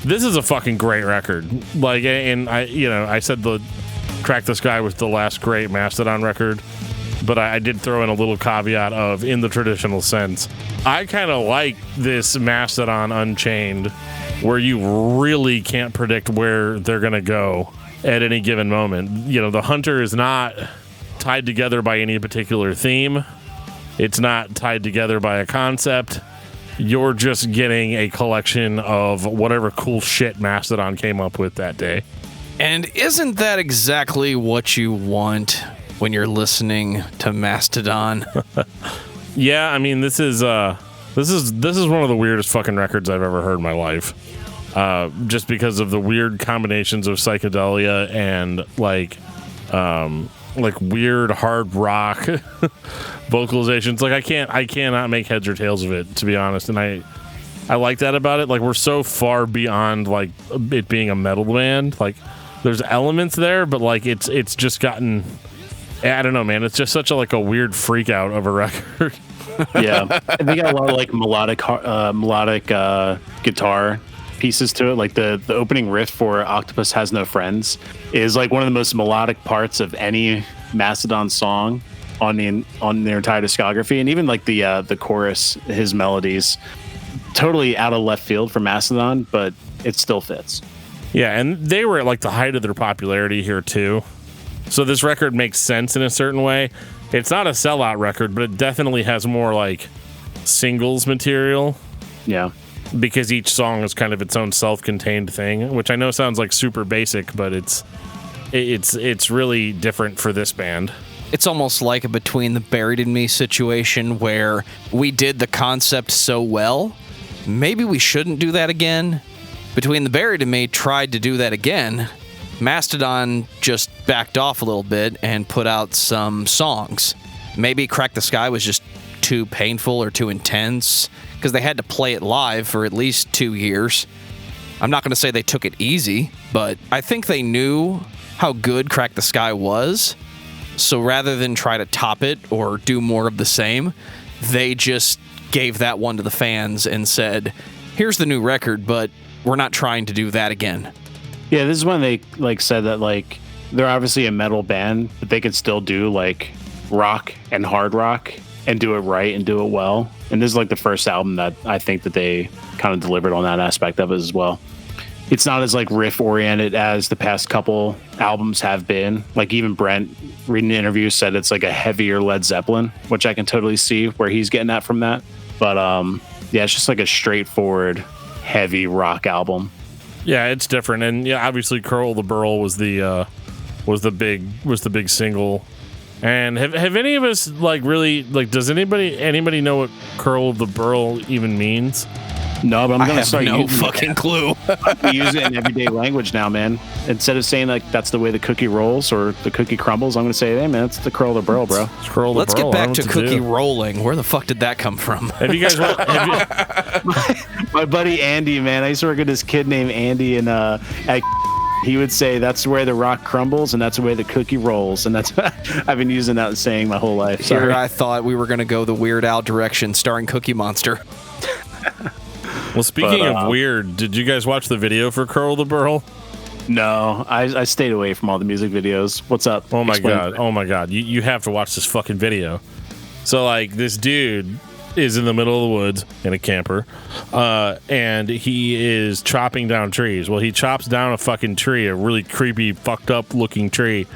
This is a fucking great record. Like, and I said the Crack the Sky was the last great Mastodon record, but I did throw in a little caveat of in the traditional sense. I kind of like this Mastodon Unchained, where you really can't predict where they're going to go at any given moment. You know, The Hunter is not tied together by any particular theme. It's not tied together by a concept. You're just getting a collection of whatever cool shit Mastodon came up with that day. And isn't that exactly what you want when you're listening to Mastodon? Yeah, I mean, this is one of the weirdest fucking records I've ever heard in my life. Just because of the weird combinations of psychedelia and like weird hard rock vocalizations. Like I cannot make heads or tails of it, to be honest. And I like that about it. Like, we're so far beyond like it being a metal band. Like, there's elements there, but like it's just gotten, I don't know, man. It's just such a weird freak out of a record. Yeah, and they got a lot of like melodic guitar pieces to it. Like the opening riff for Octopus Has No Friends is like one of the most melodic parts of any Mastodon song on their entire discography, and even like the chorus, his melodies, totally out of left field for Mastodon, but it still fits. Yeah, and they were at like the height of their popularity here too. So this record makes sense in a certain way. It's not a sellout record, but it definitely has more like singles material. Yeah. Because each song is kind of its own self-contained thing, which I know sounds like super basic, but it's really different for this band. It's almost like a Between the Buried and Me situation where we did the concept so well, maybe we shouldn't do that again. Between the Buried and Me tried to do that again. Mastodon just backed off a little bit and put out some songs. Maybe Crack the Sky was just too painful or too intense because they had to play it live for at least 2 years. I'm not going to say they took it easy, but I think they knew how good Crack the Sky was. So rather than try to top it or do more of the same, they just gave that one to the fans and said, here's the new record, but we're not trying to do that again. Yeah, this is when they like said that like they're obviously a metal band, but they could still do like rock and hard rock and do it right and do it well. And this is like the first album that I think that they kind of delivered on that aspect of it as well. It's not as like riff oriented as the past couple albums have been. Like even Brent, reading the interview, said it's like a heavier Led Zeppelin, which I can totally see where he's getting that from that. But yeah, it's just like a straightforward heavy rock album. Yeah, it's different, and yeah, obviously Curl the Burl was the big single. And have any of us like really like? Does anybody know what Curl the Burl even means? No, but I'm gonna start no fucking clue. Use it in everyday language now, man. Instead of saying like that's the way the cookie rolls or the cookie crumbles, I'm gonna say, hey man, it's the Curl the Burl, bro. Let's get back to cookie rolling. Where the fuck did that come from? Have you guys? My buddy Andy, man, I used to work with this kid named Andy, and he would say that's where the rock crumbles and that's the way the cookie rolls, and that's I've been using that saying my whole life. Sorry. Here I thought we were gonna go the Weird Al direction, starring Cookie Monster. Well, speaking of weird, did you guys watch the video for Curl the Burl? No, I stayed away from all the music videos. What's up? Oh my god! You have to watch this fucking video. So like this dude is in the middle of the woods in a camper, and he is chopping down trees. Well, he chops down a fucking tree, a really creepy, fucked up looking tree,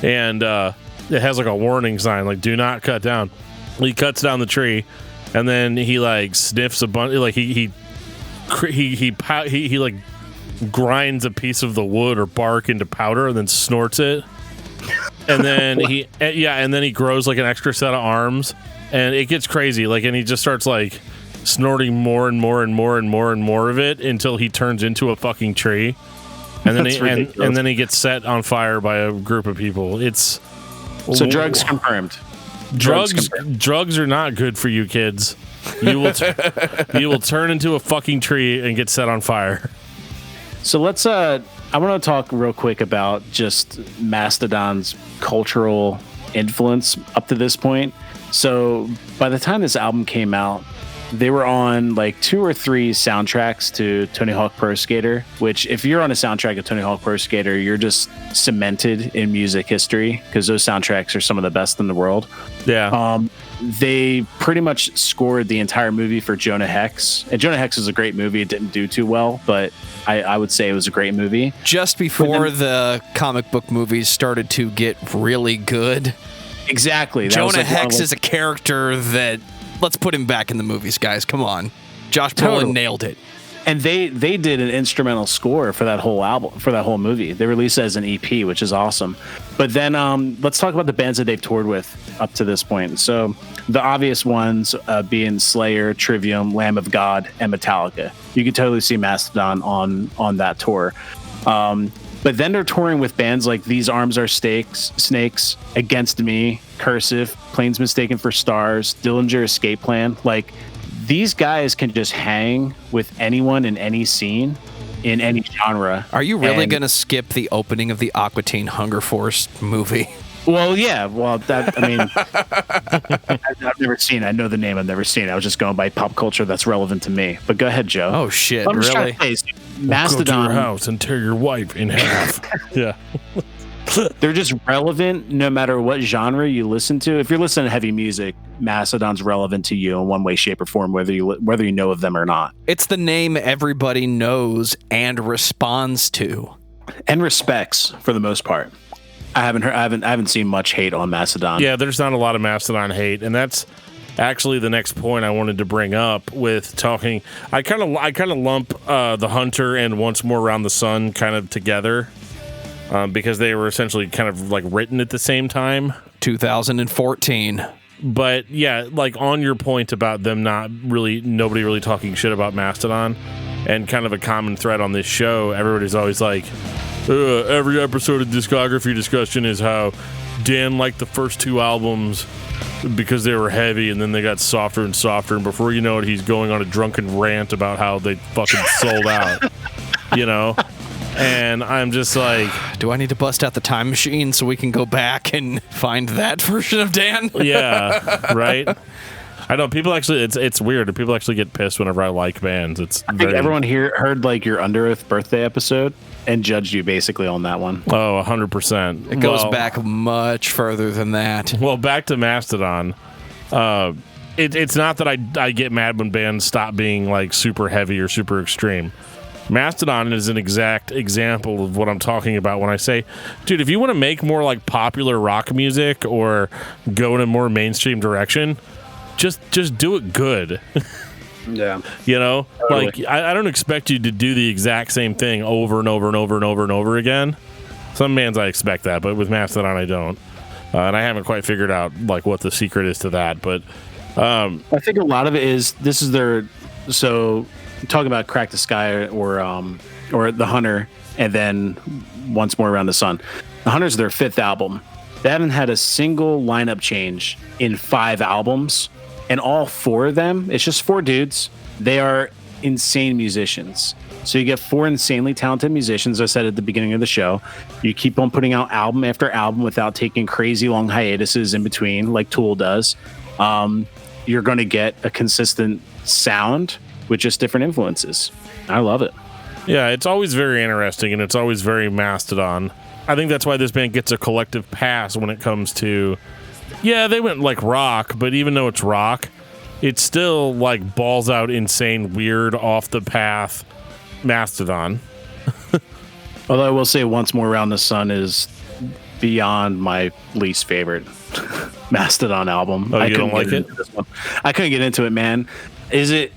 and it has like a warning sign, like "Do not cut down." He cuts down the tree, and then he like sniffs a bunch. Like he like grinds a piece of the wood or bark into powder and then snorts it. And then he grows like an extra set of arms, and it gets crazy. Like, and he just starts like snorting more and more and more and more and more of it until he turns into a fucking tree. And then and then he gets set on fire by a group of people. It's so drugs confirmed. Drugs are not good for you, kids. You will turn into a fucking tree and get set on fire. So let's I want to talk real quick about just Mastodon's cultural influence up to this point. So by the time this album came out, they were on like 2 or 3 soundtracks to Tony Hawk Pro Skater, which if you're on a soundtrack of Tony Hawk Pro Skater, you're just cemented in music history because those soundtracks are some of the best in the world. Yeah. They pretty much scored the entire movie for Jonah Hex. And Jonah Hex is a great movie. It didn't do too well, but I would say it was a great movie. Just before the comic book movies started to get really good. Exactly. That Jonah Hex is a character that... Let's put him back in the movies, guys. Come on. Josh Brolin nailed it. And they did an instrumental score for that whole album, for that whole movie. They released it as an EP, which is awesome. But then let's talk about the bands that they've toured with up to this point. So the obvious ones being Slayer, Trivium, Lamb of God, and Metallica. You can totally see Mastodon on that tour. But then they're touring with bands like These Arms Are Snakes, Against Me, Cursive, Planes Mistaken for Stars, Dillinger Escape Plan. Like, these guys can just hang with anyone in any scene, in any genre. Are you really going to skip the opening of the Aqua Teen Hunger Force movie? Well, yeah. Well, that, I mean, I've never seen it. I know the name. I've never seen it. I was just going by pop culture that's relevant to me. But go ahead, Joe. Oh, shit. Really? Mastodon. Go to your house and tear your wife in half. Yeah. They're just relevant no matter what genre you listen to. If you're listening to heavy music, Mastodon's relevant to you in one way, shape, or form, whether you know of them or not. It's the name everybody knows and responds to. And respects, for the most part. I haven't seen much hate on Mastodon. Yeah, there's not a lot of Mastodon hate, and that's actually the next point I wanted to bring up with talking. I kind of lump The Hunter and Once More Around the Sun kind of together because they were essentially kind of like written at the same time. 2014. But yeah, like on your point about them nobody really talking shit about Mastodon, and kind of a common thread on this show, everybody's always like, every episode of Discography discussion is how Dan liked the first 2 albums because they were heavy, and then they got softer and softer, and before you know it, he's going on a drunken rant about how they fucking sold out, you know? And I'm just like... Do I need to bust out the time machine so we can go back and find that version of Dan? Yeah, right? I know people actually, it's weird. People actually get pissed whenever I like bands. I think everyone here heard like your Under Oath birthday episode and judged you basically on that one. Oh, 100%. It goes back much further than that. Well, back to Mastodon. It's not that I get mad when bands stop being like super heavy or super extreme. Mastodon is an exact example of what I'm talking about when I say, dude, if you want to make more like popular rock music or go in a more mainstream direction, just do it good. Yeah. You know, totally. Like I don't expect you to do the exact same thing over and over and over and over and over again. Some bands I expect that, but with Mastodon I don't. And I haven't quite figured out like what the secret is to that, but I think a lot of it is this is their talk about Crack the Sky or The Hunter, and then Once More Around the Sun. The Hunter's their 5th album. They haven't had a single lineup change in 5 albums, and all 4 of them, it's just 4 dudes. They are insane musicians. So you get 4 insanely talented musicians, as I said at the beginning of the show. You keep on putting out album after album without taking crazy long hiatuses in between, like Tool does. You're going to get a consistent sound with just different influences. I love it. Yeah, it's always very interesting, and it's always very Mastodon. I think that's why this band gets a collective pass when it comes to, yeah, they went like rock, but even though it's rock, it's still like balls out insane, weird, off the path Mastodon. Although I will say Once More Around the Sun is beyond my least favorite. Mastodon album. Oh, you don't like it? I couldn't get into it, man. Is it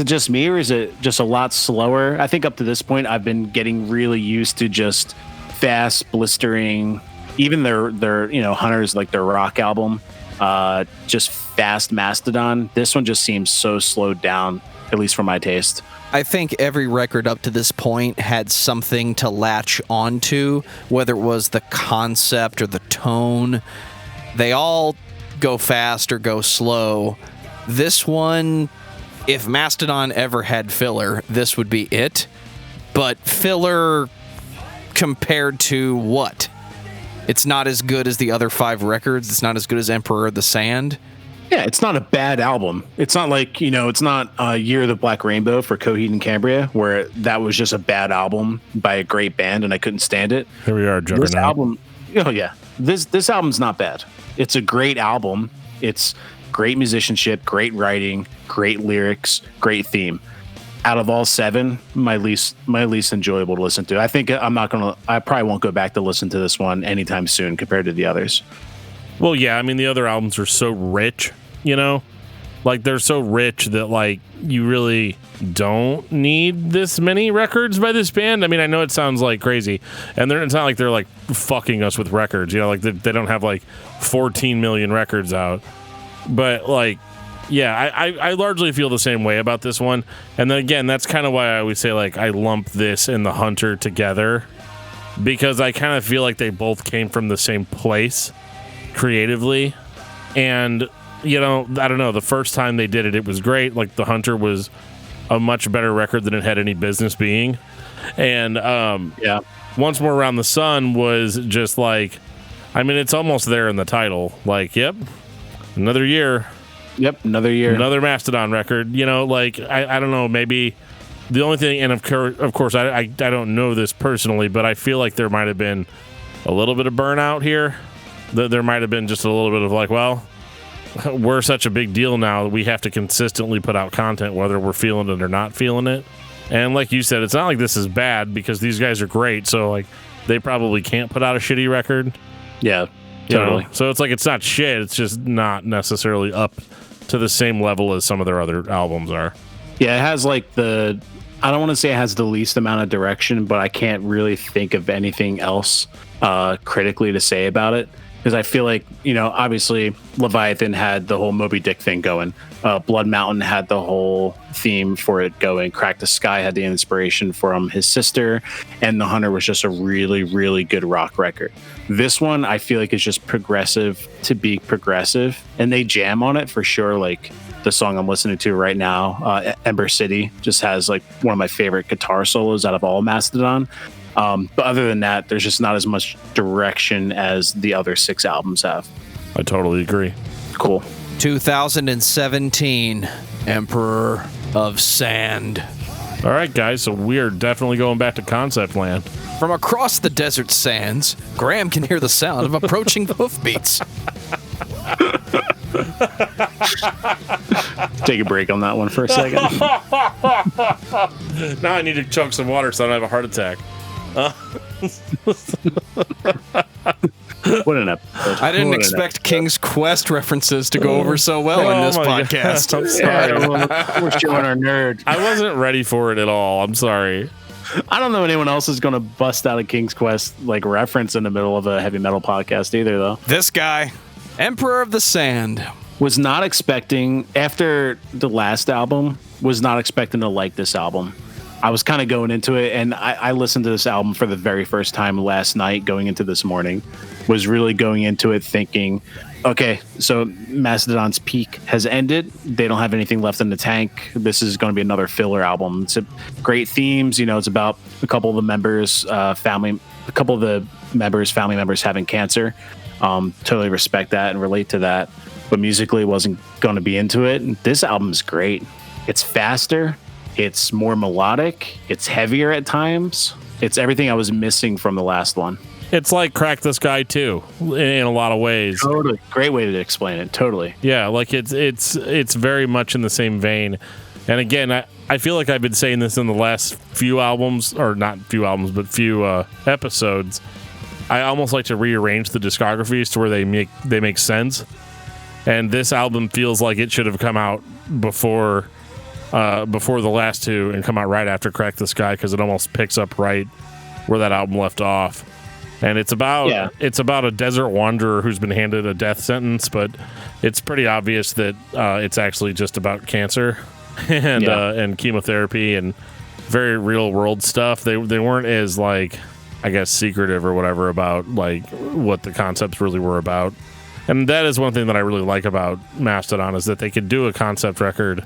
just me, or is it just a lot slower? I think up to this point, I've been getting really used to just fast, blistering. Even their Hunter's, like, their rock album, just fast Mastodon. This one just seems so slowed down, at least for my taste. I think every record up to this point had something to latch onto, whether it was the concept or the tone. They all go fast or go slow. This one, if Mastodon ever had filler, this would be it. But filler compared to what? It's not as good as the other 5 records. It's not as good as Emperor of the Sand. Yeah, it's not a bad album. It's not like, it's not Year of the Black Rainbow for Coheed and Cambria, where that was just a bad album by a great band and I couldn't stand it. Here we are, Juggernaut. This album, this album's not bad. It's a great album. It's great musicianship, great writing, great lyrics, great theme. Out of all 7, my least enjoyable to listen to. I think I probably won't go back to listen to this one anytime soon compared to the others. Well, yeah, I mean, the other albums are so rich, like they're so rich that, like, you really don't need this many records by this band. I mean, I know it sounds like crazy, and it's not like they're like fucking us with records, like they don't have like 14 million records out. But, like, yeah, I largely feel the same way about this one. And then again, that's kind of why I always say, like, I lump this and the Hunter together, because I kind of feel like they both came from the same place creatively. And, I don't know, the first time they did it, it was great. Like, the Hunter was a much better record than it had any business being. And Once More Around the Sun was just like, I mean, it's almost there in the title. Like, yep, another year. Yep, another year. Another Mastodon record. Like, I don't know, maybe the only thing, and of course, I don't know this personally, but I feel like there might have been a little bit of burnout here. There might have been just a little bit of like, well, we're such a big deal now that we have to consistently put out content, whether we're feeling it or not feeling it. And like you said, it's not like this is bad, because these guys are great, so, like, they probably can't put out a shitty record. Yeah, totally. So it's like, it's not shit, it's just not necessarily up to the same level as some of their other albums are. Yeah, it has like I don't want to say it has the least amount of direction, but I can't really think of anything else critically to say about it. Because I feel like, obviously Leviathan had the whole Moby Dick thing going. Blood Mountain had the whole theme for it going. Crack the Sky had the inspiration from his sister. And The Hunter was just a really, really good rock record. This one, I feel like, is just progressive to be progressive. And they jam on it for sure. Like, the song I'm listening to right now, Ember City, just has, like, one of my favorite guitar solos out of all Mastodon. But other than that, there's just not as much direction as the other 6 albums have. I totally agree. Cool. 2017, Emperor of Sand. All right, guys, so we are definitely going back to Concept Land. From across the desert sands, Graham can hear the sound of approaching hoofbeats. Take a break on that one for a second. Now I need to chug some water so I don't have a heart attack. What an episode. I didn't expect King's Quest references to go over so well in this podcast. I'm sorry. We're showing our nerd. I wasn't ready for it at all. I'm sorry. I don't know anyone else is going to bust out a King's Quest like reference in the middle of a heavy metal podcast either, though. This guy, Emperor of the Sand. Was not expecting, after the last album, was not expecting to like this album. I was kind of going into it, and I listened to this album for the very first time last night, going into this morning. Was really going into it thinking, okay, so Mastodon's peak has ended. They don't have anything left in the tank. This is going to be another filler album. It's great themes. It's about a couple of the members, family members having cancer. Totally respect that and relate to that. But musically wasn't going to be into it. This album's great. It's faster. It's more melodic. It's heavier at times. It's everything I was missing from the last one. It's like Crack the Sky too, in a lot of ways. Totally. Great way to explain it. Totally. Yeah, like it's very much in the same vein. And again, I feel like I've been saying this in the last few albums, or not few albums, but few episodes. I almost like to rearrange the discographies to where they make sense. And this album feels like it should have come out before the last two and come out right after Crack the Sky, because it almost picks up right where that album left off. And it's about a desert wanderer who's been handed a death sentence, but it's pretty obvious that it's actually just about cancer and chemotherapy and very real world stuff. They weren't as, like, I guess, secretive or whatever about like what the concepts really were about. And that is one thing that I really like about Mastodon, is that they could do a concept record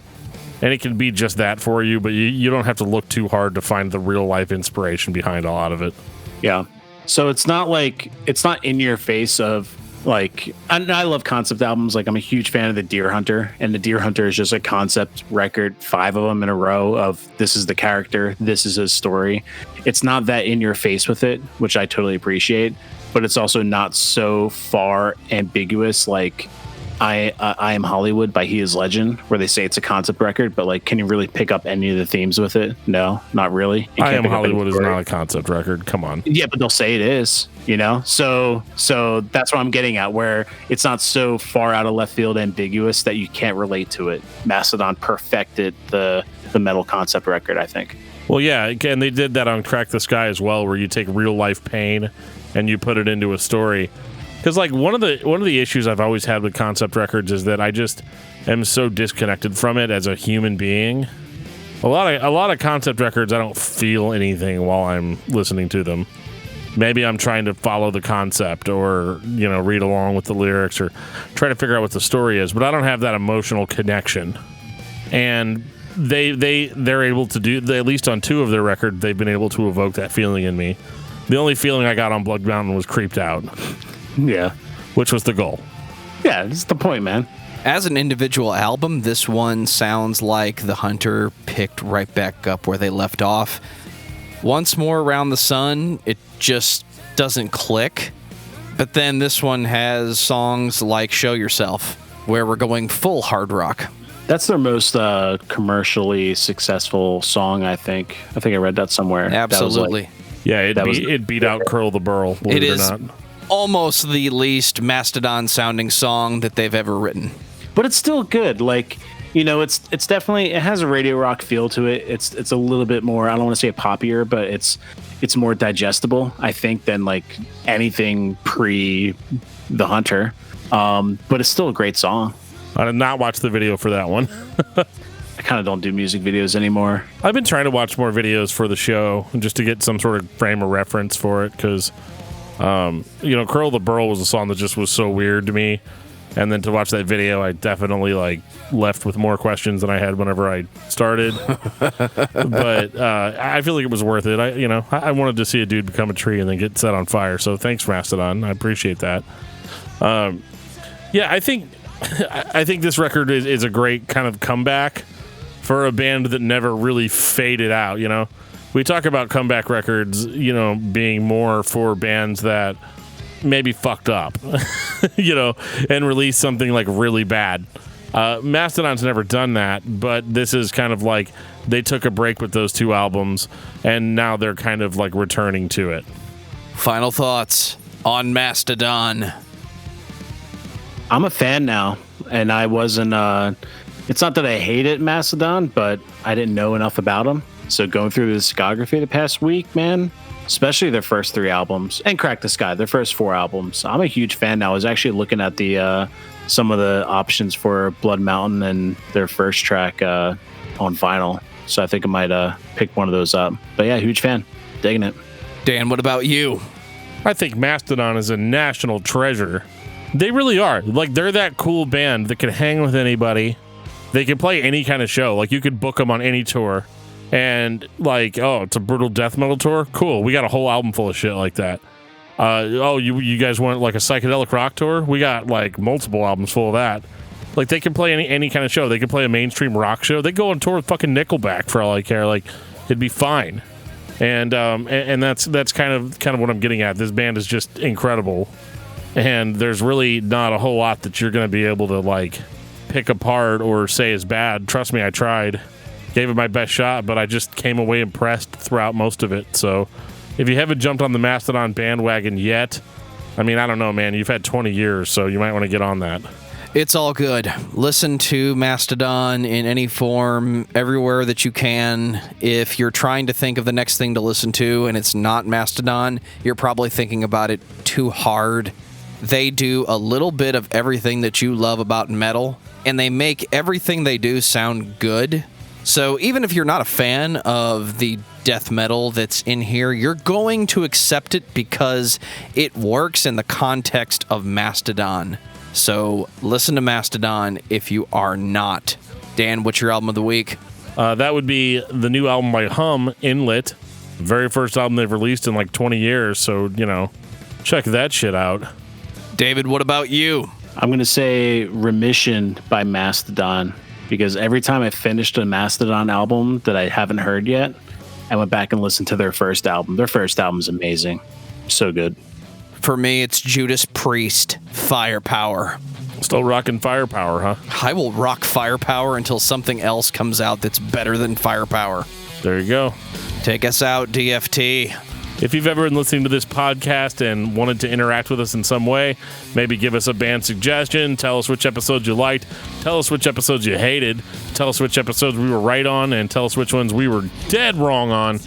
and it can be just that for you, but you don't have to look too hard to find the real life inspiration behind a lot of it. Yeah. So it's not in your face of, like, I love concept albums. Like, I'm a huge fan of the Deer Hunter, and the Deer Hunter is just a concept record, 5 of them in a row of this is the character, this is his story. It's not that in your face with it, which I totally appreciate, but it's also not so far ambiguous like I Am Hollywood by He Is Legend, where they say it's a concept record, but like, can you really pick up any of the themes with it? No, not really. I Am Hollywood is not a concept record. Come on. Yeah, but they'll say it is, you know? So that's what I'm getting at, where it's not so far out of left field ambiguous that you can't relate to it. Mastodon perfected the metal concept record, I think. Well, yeah, and they did that on Crack the Sky as well, where you take real life pain and you put it into a story. Because, like, one of the issues I've always had with concept records is that I just am so disconnected from it as a human being. A lot of concept records, I don't feel anything while I'm listening to them. Maybe I'm trying to follow the concept, or, you know, read along with the lyrics, or try to figure out what the story is, but I don't have that emotional connection. And they're able to do, at least on 2 of their records, they've been able to evoke that feeling in me. The only feeling I got on Blood Mountain was creeped out. Yeah. Which was the goal. Yeah, that's the point, man. As an individual album, this one sounds like The Hunter picked right back up where they left off. Once More Around the Sun, it just doesn't click. But then this one has songs like Show Yourself, where we're going full hard rock. That's their most commercially successful song, I think. I think I read that somewhere. Absolutely. That was like, yeah, it beat out Curl the Burl, believe it or not. Almost the least Mastodon sounding song that they've ever written. But it's still good. Like, you know, it's definitely, it has a radio rock feel to it. It's a little bit more, I don't want to say poppier, but it's more digestible, I think, than like anything pre The Hunter. But it's still a great song. I did not watch the video for that one. I kind of don't do music videos anymore. I've been trying to watch more videos for the show just to get some sort of frame of reference for it, because you know, Curl the Burl was a song that just was so weird to me, and then to watch that video, I definitely like left with more questions than I had whenever I started. But I feel like it was worth it. I wanted to see a dude become a tree and then get set on fire. So thanks, Mastodon. I appreciate that. Yeah, I think this record is a great kind of comeback for a band that never really faded out. You know, we talk about comeback records, you know, being more for bands that maybe fucked up, you know, and released something like really bad. Mastodon's never done that, but this is kind of like they took a break with those 2 albums, and now they're kind of like returning to it. Final thoughts on Mastodon. I'm a fan now, and I wasn't, it's not that I hated Mastodon, but I didn't know enough about them. So going through the discography the past week, man, especially their first 3 albums and Crack the Sky, their first 4 albums, I'm a huge fan now. I was actually looking at the some of the options for Blood Mountain and their first track on vinyl. So I think I might pick one of those up. But yeah, huge fan. Digging it. Dan, what about you? I think Mastodon is a national treasure. They really are. Like, they're that cool band that can hang with anybody. They can play any kind of show. Like, you could book them on any tour. And, like, oh, it's a brutal death metal tour? Cool. We got a whole album full of shit like that. You guys want, like, a psychedelic rock tour? We got, like, multiple albums full of that. Like, they can play any kind of show. They can play a mainstream rock show. They go on tour with fucking Nickelback for all I care. Like, it'd be fine. And that's kind of what I'm getting at. This band is just incredible. And there's really not a whole lot that you're going to be able to, like, pick apart or say is bad. Trust me, I tried. Gave it my best shot, but I just came away impressed throughout most of it. So if you haven't jumped on the Mastodon bandwagon yet, I mean, I don't know, man. You've had 20 years, so you might want to get on that. It's all good. Listen to Mastodon in any form, everywhere that you can. If you're trying to think of the next thing to listen to and it's not Mastodon, you're probably thinking about it too hard. They do a little bit of everything that you love about metal, and they make everything they do sound good. So even if you're not a fan of the death metal that's in here, you're going to accept it because it works in the context of Mastodon. So listen to Mastodon if you are not. Dan, what's your album of the week? That would be the new album by Hum, Inlet. Very first album they've released in like 20 years, so, check that shit out. David, what about you? I'm going to say Remission by Mastodon, because every time I finished a Mastodon album that I haven't heard yet, I went back and listened to their first album. Their first album's amazing. So good. For me, it's Judas Priest, Firepower. Still rocking Firepower, huh? I will rock Firepower until something else comes out that's better than Firepower. There you go. Take us out, DFT. If you've ever been listening to this podcast and wanted to interact with us in some way, maybe give us a band suggestion, tell us which episodes you liked, tell us which episodes you hated, tell us which episodes we were right on, and tell us which ones we were dead wrong on.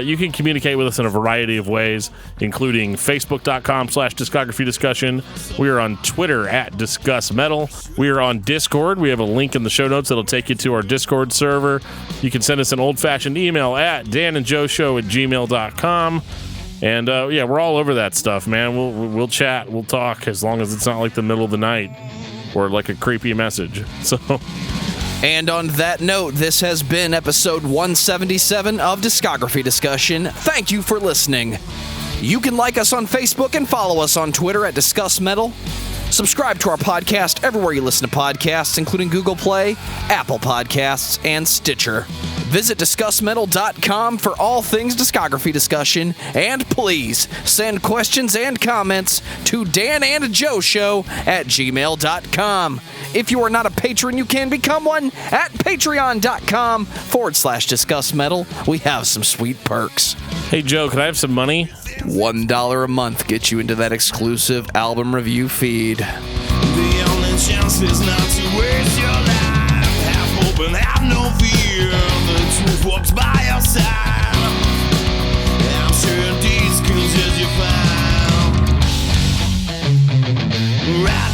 You can communicate with us in a variety of ways, including Facebook.com/discography discussion. We are on Twitter @discussmetal. We are on Discord. We have a link in the show notes that'll take you to our Discord server. You can send us an old-fashioned email at danandjoeshow@gmail.com. And we're all over that stuff, man. We'll chat, we'll talk, as long as it's not like the middle of the night or like a creepy message. So. And on that note, this has been episode 177 of Discography Discussion. Thank you for listening. You can like us on Facebook and follow us on Twitter @discussmetal. Subscribe to our podcast everywhere you listen to podcasts, including Google Play, Apple Podcasts, and Stitcher. Visit discussmetal.com for all things discography discussion, and please send questions and comments to danandjoeshow@gmail.com. If you are not a patron, you can become one at patreon.com/discussmetal. We have some sweet perks. Hey, Joe, can I have some money? $1 a month gets you into that exclusive album review feed. The only chance is not to waste your life. Have hope and have no fear. The truth walks by your side. I'm sure these clues as you found. Right.